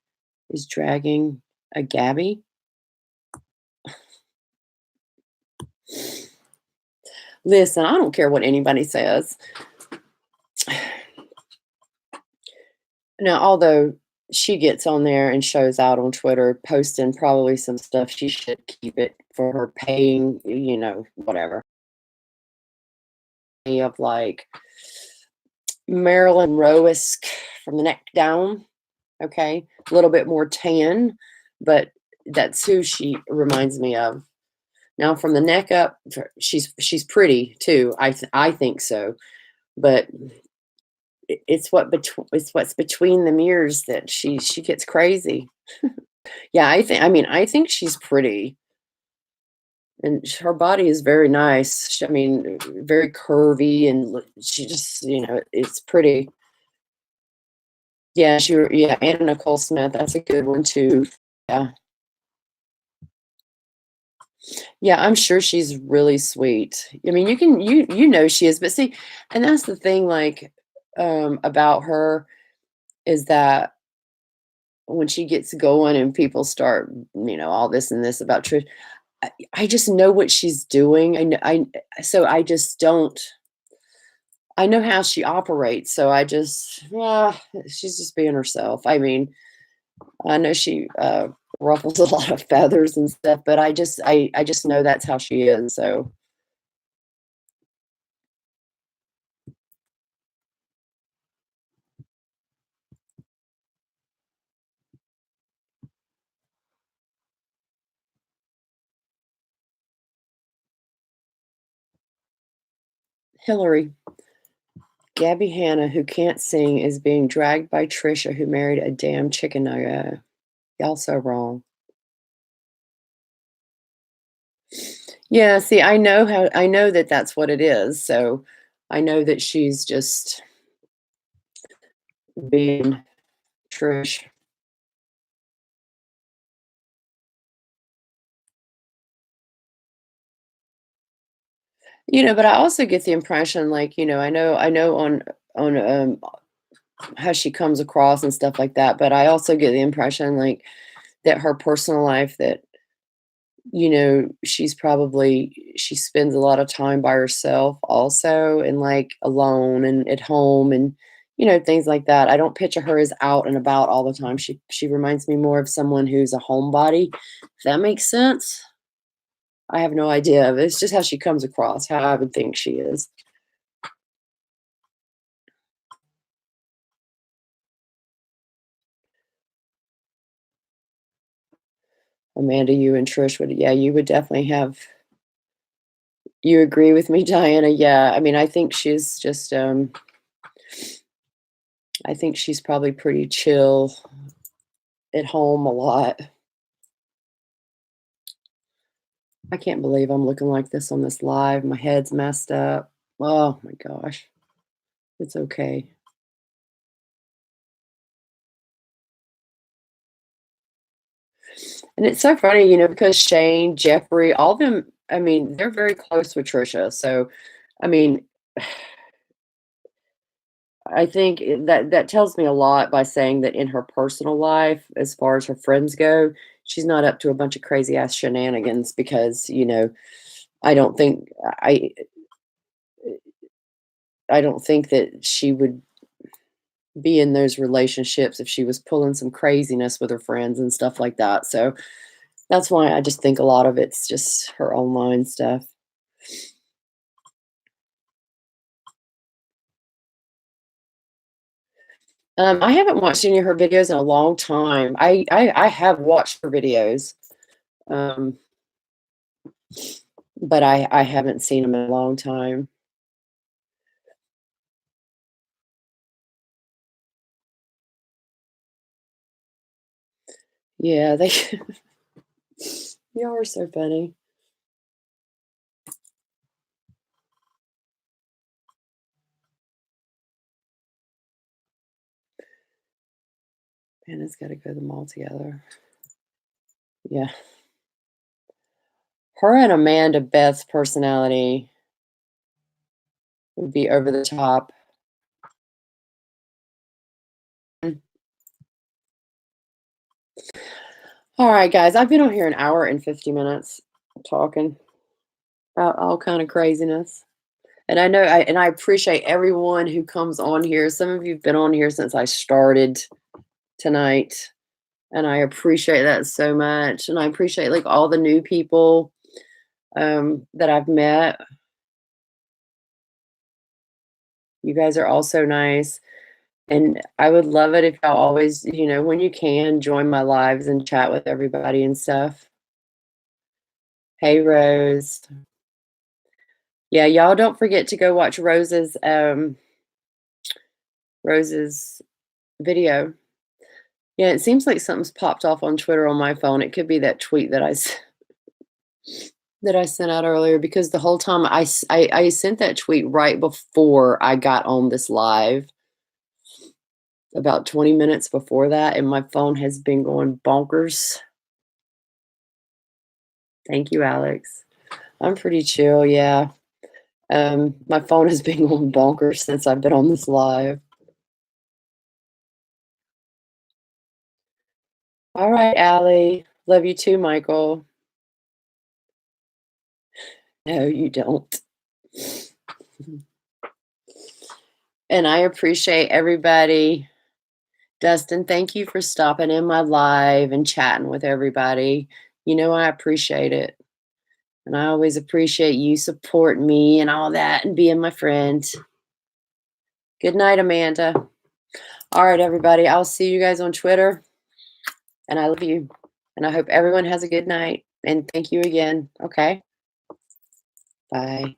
is dragging a Gabby. Listen, I don't care what anybody says. Now, although she gets on there and shows out on Twitter, posting probably some stuff, she should keep it for her paying, whatever. Of like Marilyn Rowe-esque from the neck down. Okay, a little bit more tan, but that's who she reminds me of. Now from the neck up, she's pretty too. I think so, but it's what's between the mirrors that she gets crazy. Yeah, I think she's pretty, and her body is very nice. I mean, very curvy, and she just, it's pretty. Yeah, Anna Nicole Smith, that's a good one too. Yeah. Yeah, I'm sure she's really sweet. I mean, you know she is, but see, and that's the thing, like, about her is that when she gets going and people start, all this and this about Trish, I just know what she's doing. So I just don't. I know how she operates, so she's just being herself. I mean, I know she ruffles a lot of feathers and stuff, but I just know that's how she is. So Hillary. Gabby Hanna, who can't sing, is being dragged by Trisha, who married a damn chicken nugget. Y'all so wrong. Yeah, see, I know that that's what it is. So I know that she's just being Trish. But I also get the impression, like, I know on how she comes across and stuff like that, but I also get the impression, like, that her personal life, that she spends a lot of time by herself also, and, like, alone and at home, and, things like that. I don't picture her as out and about all the time. She reminds me more of someone who's a homebody, if that makes sense. I have no idea. It's just how she comes across, how I would think she is. Amanda, you and Trish would, yeah, you would definitely have. You agree with me, Diana? Yeah, I mean, I think she's probably pretty chill at home a lot. I can't believe I'm looking like this on this live. My head's messed up. Oh my gosh. It's okay. And it's so funny, because Shane, Jeffrey, all of them, I mean, they're very close with Trisha. So, I mean, I think that tells me a lot by saying that in her personal life, as far as her friends go, she's not up to a bunch of crazy ass shenanigans, because, I don't think I don't think that she would be in those relationships if she was pulling some craziness with her friends and stuff like that. So that's why I just think a lot of it's just her online stuff. I haven't watched any of her videos in a long time. I have watched her videos, um, but I haven't seen them in a long time. Yeah, they y'all are so funny. Man, it's got to go to the mall together. Yeah, her and Amanda Beth's personality would be over the top. Mm. All right, guys, I've been on here an hour and 50 minutes talking about all kind of craziness. And I appreciate everyone who comes on here. Some of you've been on here since I started tonight, and I appreciate that so much. And I appreciate, like, all the new people that I've met. You guys are all so nice. And I would love it if y'all always, when you can, join my lives and chat with everybody and stuff. Hey, Rose. Yeah, y'all don't forget to go watch Rose's video. Yeah, it seems like something's popped off on Twitter on my phone. It could be that tweet that that I sent out earlier because the whole time I sent that tweet right before I got on this live, about 20 minutes before that, and my phone has been going bonkers. Thank you, Alex. I'm pretty chill, yeah. My phone has been going bonkers since I've been on this live. All right, Allie. Love you too, Michael. No, you don't. And I appreciate everybody. Dustin, thank you for stopping in my live and chatting with everybody. You know, I appreciate it. And I always appreciate you supporting me and all that and being my friend. Good night, Amanda. All right, everybody. I'll see you guys on Twitter. And I love you. And I hope everyone has a good night. And thank you again. Okay. Bye.